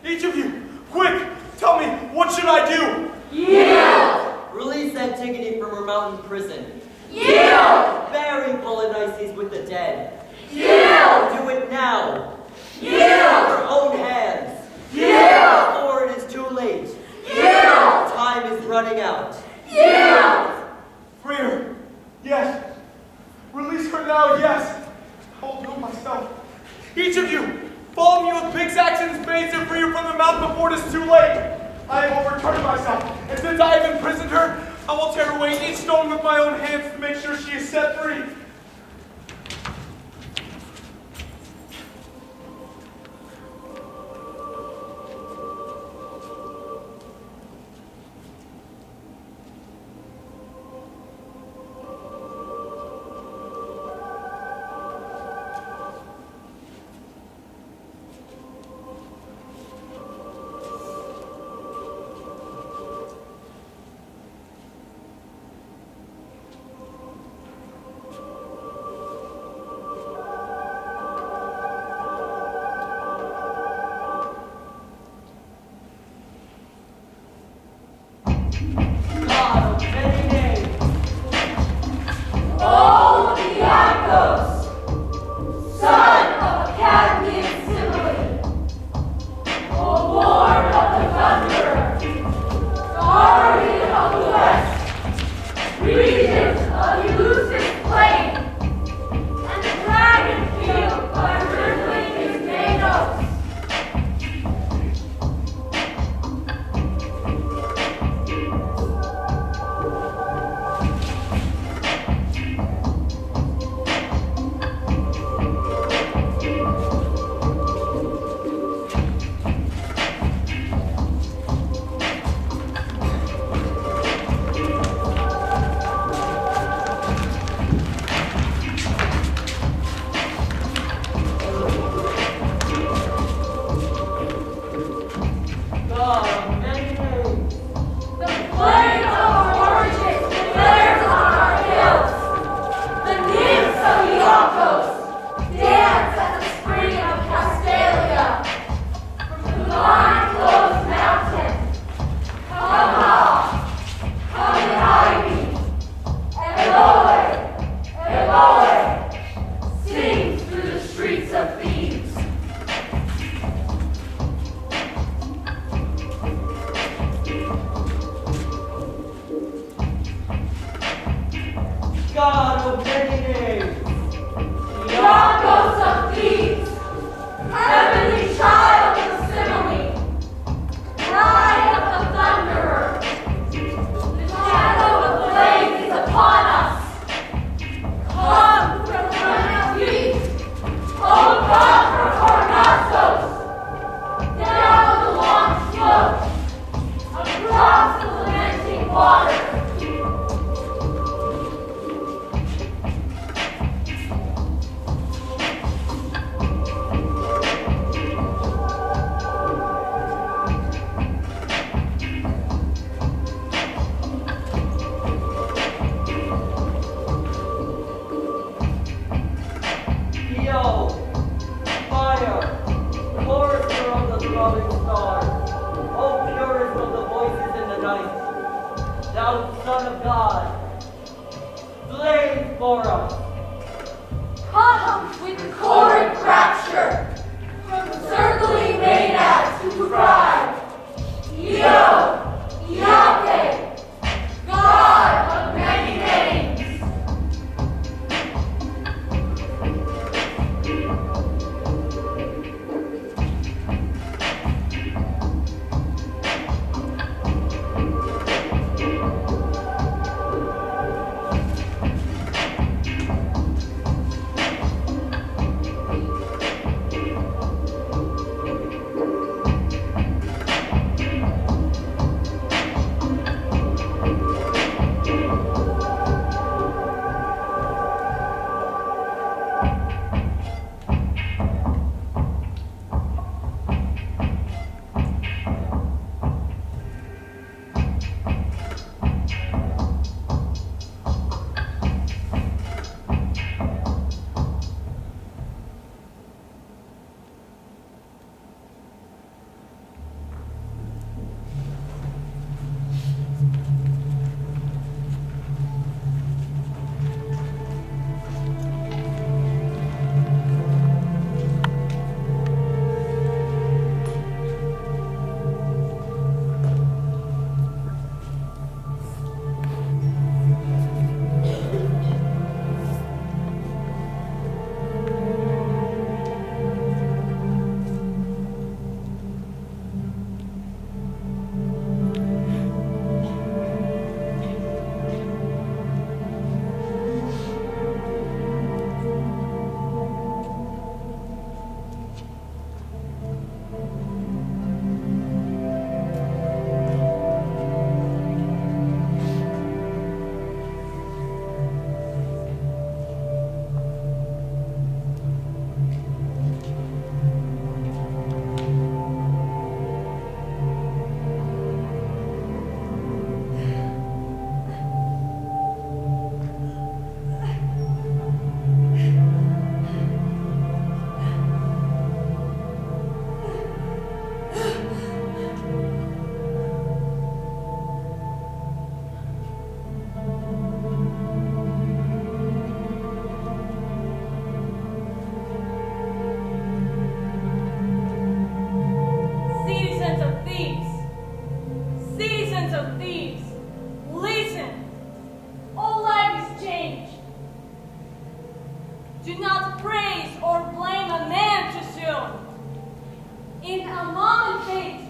Each of you, quick, tell me, what should I do? Yield! Release Antigone from her mountain prison. Yield! Bury Polynices with the dead. Yield! Do it now. Yield! With your own hands. Yield! Before it is too late. Yield! Time is running out. Yield! Free her. Yes. Release her now, yes. I will do it myself. Each of you, follow me with pickaxes and remains to free her from the mouth before it is too late. I have overturned myself, and since I have imprisoned her, I will tear away each stone with my own hands to make sure she is set free. of Thebes, listen. All life is changed. Do not praise or blame a man too soon. In a moment fate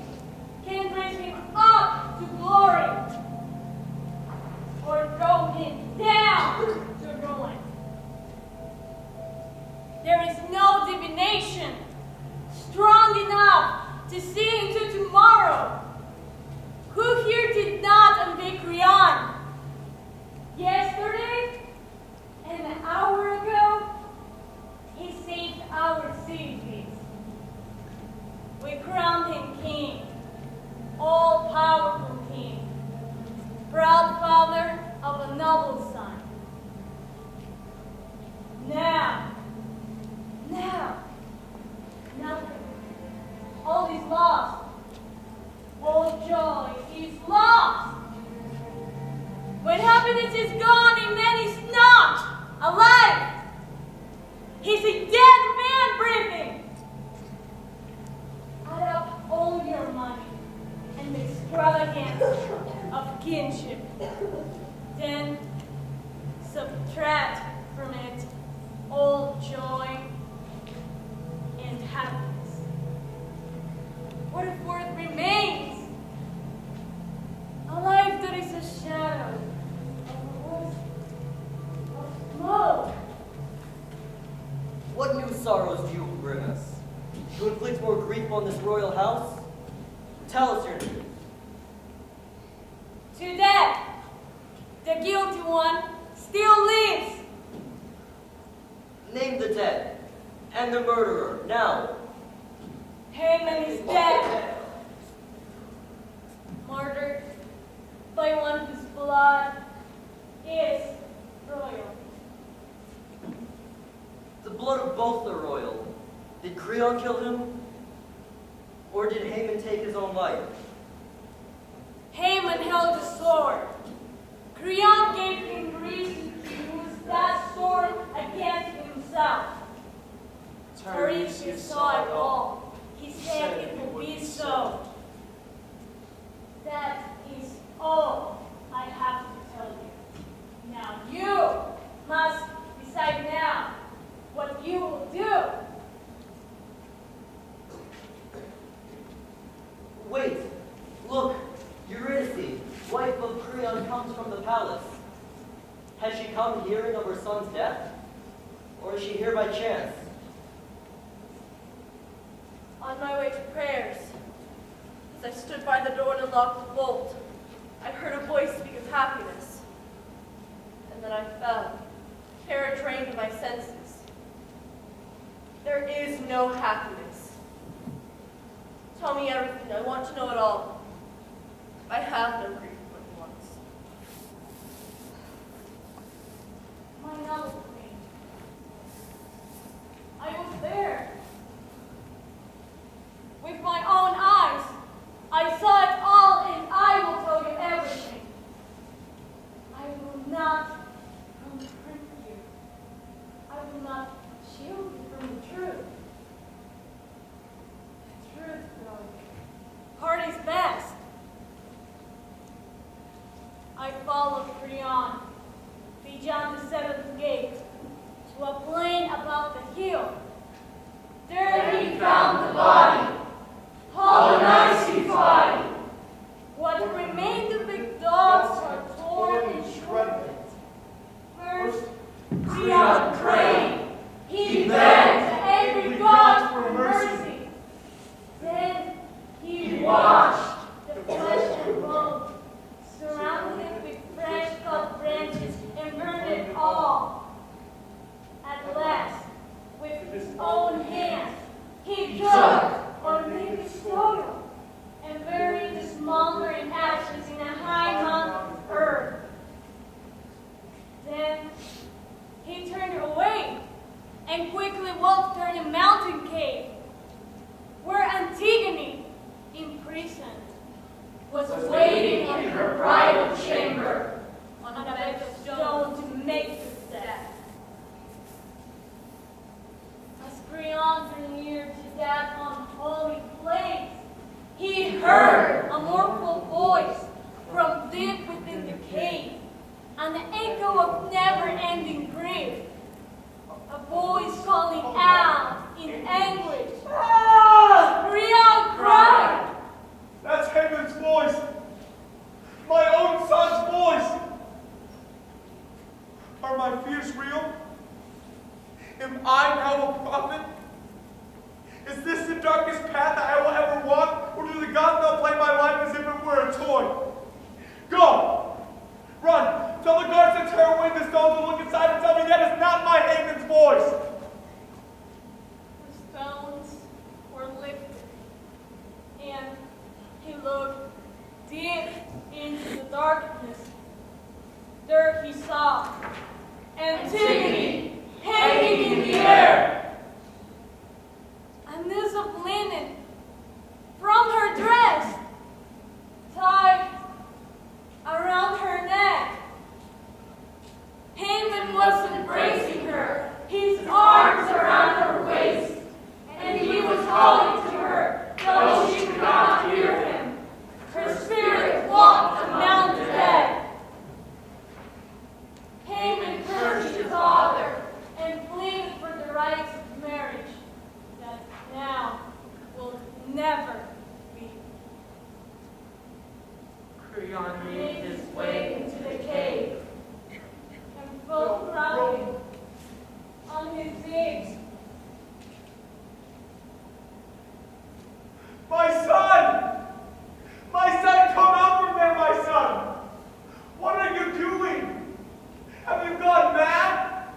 can raise him up to glory or throw him down to ruin. There is no divination strong enough to see into tomorrow. Who here did not unveil Creon? Yesterday, and an hour ago, he saved our cities. We crowned him king, all-powerful king, proud father of a noble son. Now, nothing. All is lost. All joy is lost. When happiness is gone, a man is not alive. He's a dead man breathing. Add up all your money and the extravagance of kinship. Then subtract from it all joy and happiness. What if worth remains? A life that is a shadow of smoke. What new sorrows do you bring us? To inflict more grief on this royal house? Tell us your news. To death, the guilty one still lives. Name the dead and the murderer now. Haman is dead. Murdered by one whose blood is royal. The blood of both are royal. Did Creon kill him? Or did Haman take his own life? Haman held the sword. Creon gave him reason to use that sword against himself. Tiresias saw it all. He said it will be so. That is all I have to tell you. Now you must decide now what you will do. Wait, look, Eurydice, wife of Creon, comes from the palace. Has she come hearing of her son's death? Or is she here by chance? On my way to prayers, as I stood by the door and unlocked the bolt, I heard a voice speak of happiness. And then I fell, terror-drained in my senses. There is no happiness. Tell me everything. I want to know it all. I have no grief but once. My noble queen, I was there. With my own eyes, I saw it all, and I will tell you everything. I will not comfort you. I will not shield you from the truth. The truth, though, heart is best. I followed Creon beyond the seventh gate to a plain above the hill. There he found the body. Polynices' body. What remained of the dogs are torn and shredded. First, Creon prayed. He begged the angry God for mercy. Then he washed the flesh and bone, surrounded it with fresh cut branches, and burned it all. At last, with his own hands, he dug or made the soil and buried the smoldering ashes in a high mountain of earth. Then he turned away and quickly walked toward a mountain cave where Antigone, imprisoned, was waiting in her bridal chamber on a bed of stone to make the step. As Creon drew near to that unholy place, he heard a mournful voice from never be. Creon Made his way into the cave, and fell crouching on his knees. My son! My son, come out from there, my son! What are you doing? Have you gone mad?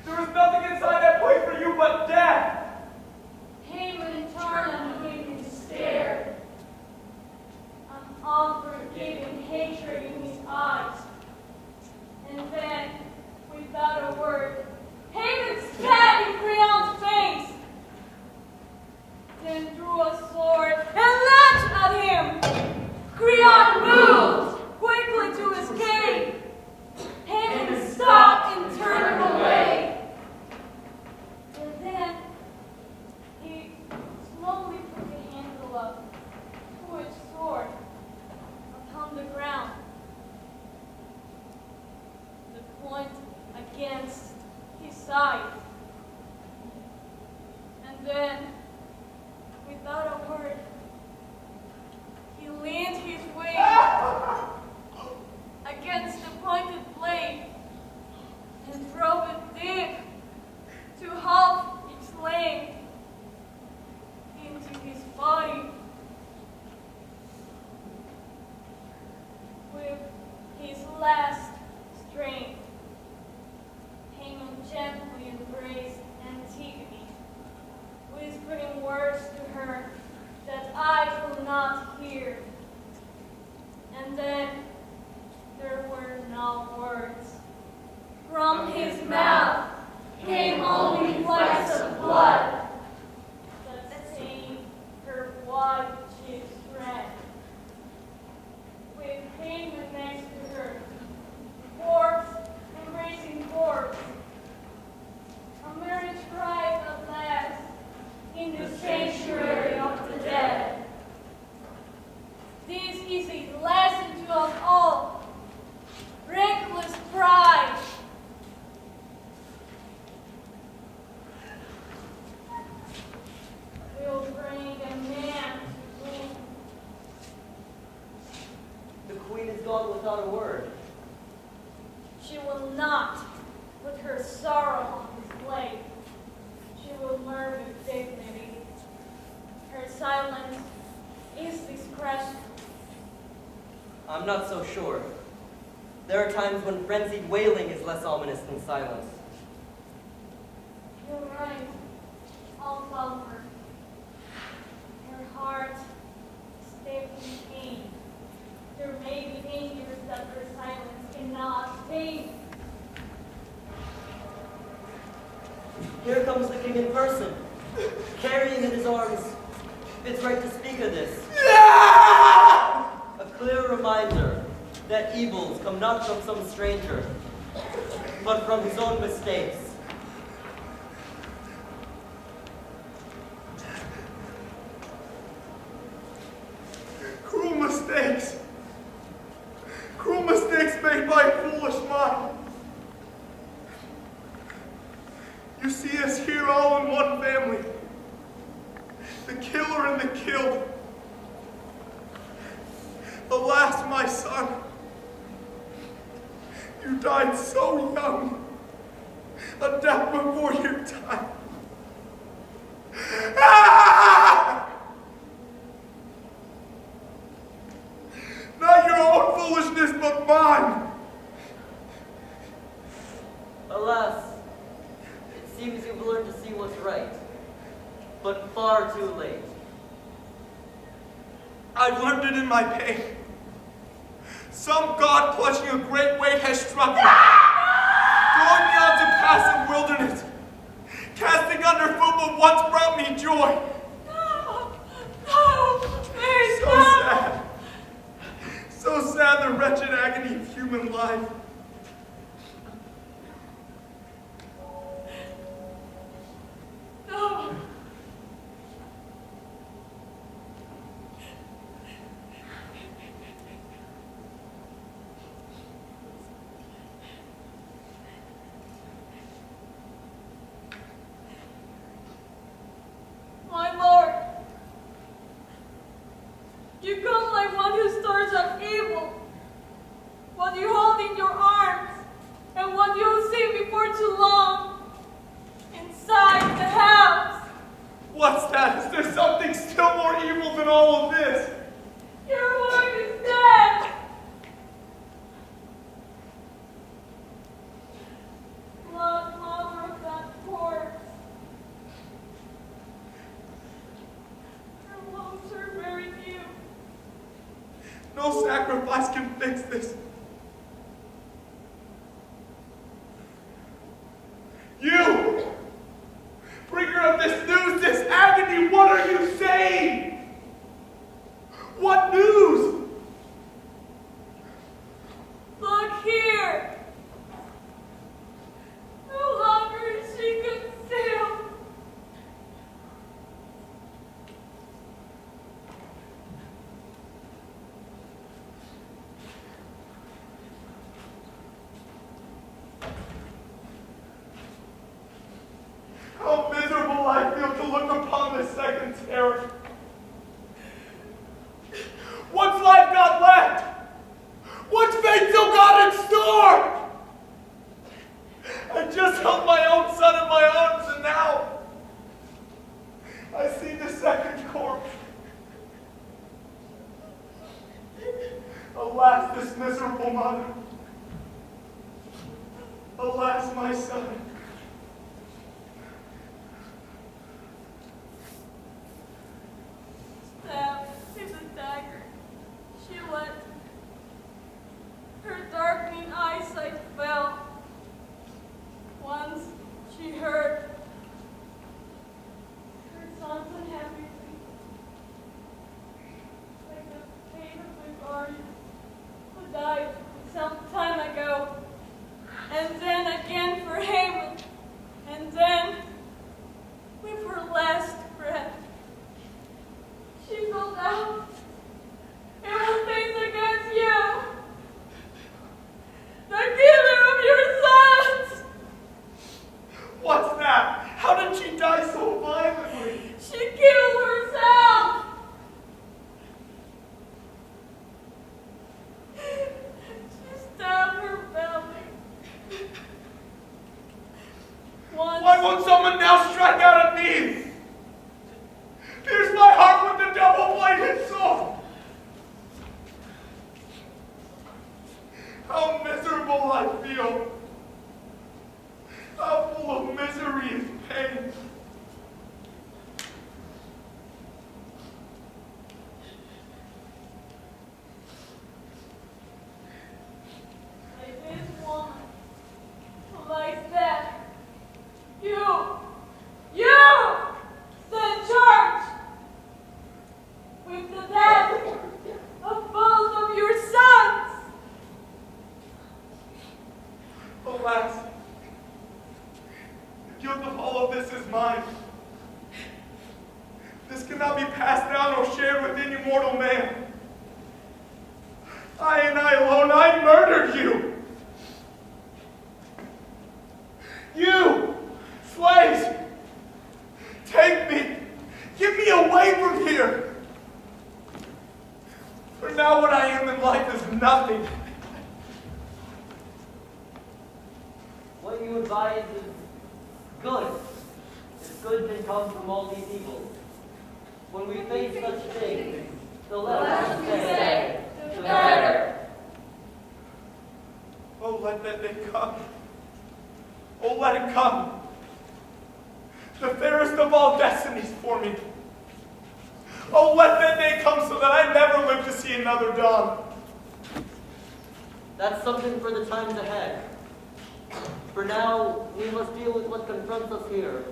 There is nothing inside that place for you but death! Haman turned on him and stared, an unforgiving hatred in his eyes. And then, without a word, Haman spat in Creon's face, then drew a sword and lashed at him. Creon moved quickly to escape. Haman stopped and turned away. And then he slowly put the handle of his sword upon the ground, the point against his side. And then, without a word, he leaned his weight against the pointed blade and drove it deep to half its length into his body. With his last strength, Haman gently embraced Antigone, whispering words to her that I could not hear. And then there were no words. From his mouth came only flecks of blood that stained her white cheeks red. With Haman next to her, corpse embracing corpse, a marriage cried at last in the sanctuary of the dead. This is a lesson to us all. Reckless pride will bring a man to ruin. The queen is gone without a word. She will not put her sorrow on display. She will learn with dignity. Her silence is discretion. I'm not so sure. There are times when frenzied wailing is less ominous than silence. You're right. I'll tell her. Her heart is steeped in pain. There may be dangers that her silence cannot tame. Here comes the king in person, carrying in his arms. It's right to speak of this. A clear reminder that evils come not from some stranger, but from his own mistakes. Cruel mistakes. Cruel mistakes made by a foolish mind. You see us here all in one family. The killer and the killed. Alas, my son, you died so young, a death before your time. Ah! Not your own foolishness, but mine. Alas, it seems you've learned to see what's right, but far too late. I've learned it in my pain. Some god clutching a great weight has struck me, throwing me onto passive wilderness, casting underfoot what once brought me joy. No, please, So sad. So sad, the wretched agony of human life. no. My lord, No sacrifice can fix this. You, bringer of this news, this agony, what are you saying? What news? Look here. No longer is she concealed. How miserable I feel to look upon this second terror. What's life got left? What's fate still got in store? I just held my own son in my arms, and now I see the second corpse. Alas, this miserable mother. Alas, my son. Stabbed with a dagger, she went. Her darkening eyesight fell. Once she heard her son's unhappy grief, like the fate of my guardian, who died some time ago, and then again for Haman, and then with her last breath, she called out, "It was things against you, the killer of your sons!" What's that? How did she die so violently? She killed herself! She stabbed her belly. Once. Why won't someone now strike out at me? Pierce my heart with the double-bladed sword. How miserable I feel. How full of misery and pain. Like this woman who lies there. You stand charged with the death of both of your sons. Alas, the guilt of all of this is mine. This cannot be passed down or shared with any mortal man. I and I alone, I murdered you. You, slaves, take me. Get me away from here. For now what I am in life is nothing. What you advise is good. If good can come from all these evils. When we face such things, the less we say, the better. Oh, let that day come. Oh, let it come. The fairest of all destinies for me. Oh, let that day come so that I never live to see another dawn. That's something for the times ahead. For now, we must deal with what confronts us here.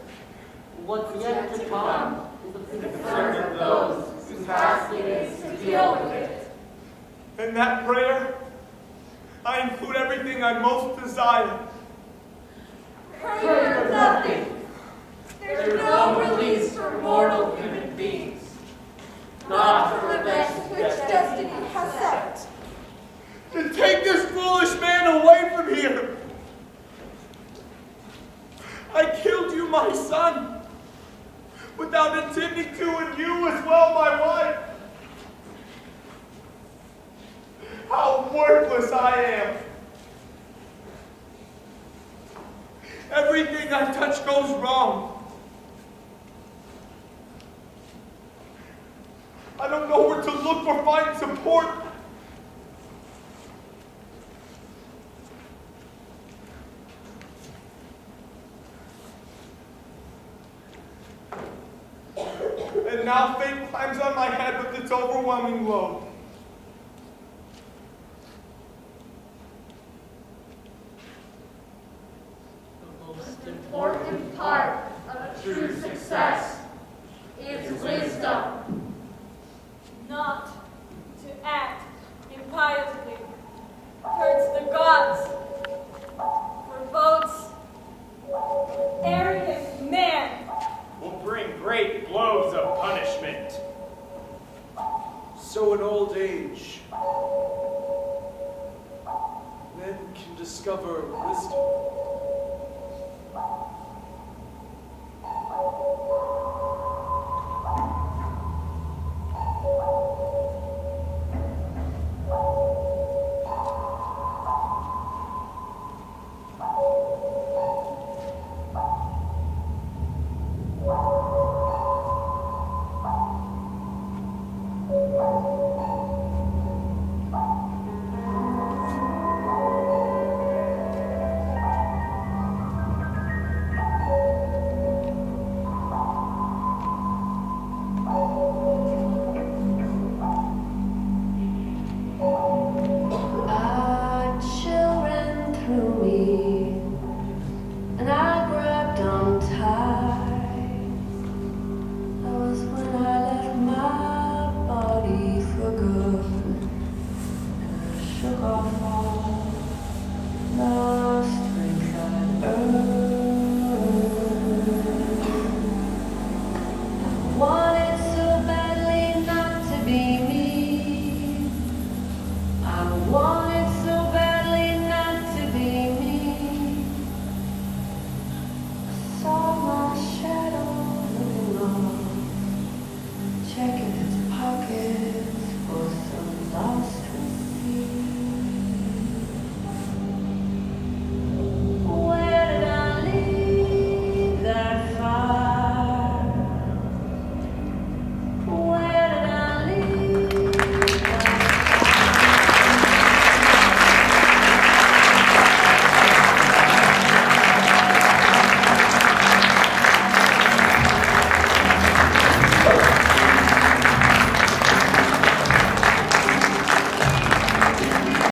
What's yet to come is the concern of those whose task it is to deal with it. In that prayer, I include everything I most desire. Pray for nothing. There's no release for mortal human beings. Not for revenge which destiny has set. Then take this foolish man away from here. I killed you, my son, without intending to, and you as well, my wife. How worthless I am. Everything I touch goes wrong. I don't know where to look for find support. And now fate climbs on my head with its overwhelming load. success is wisdom. Not to act impiously towards the gods, for votes, arrogant man will bring great blows of punishment. So in old age, men can discover wisdom.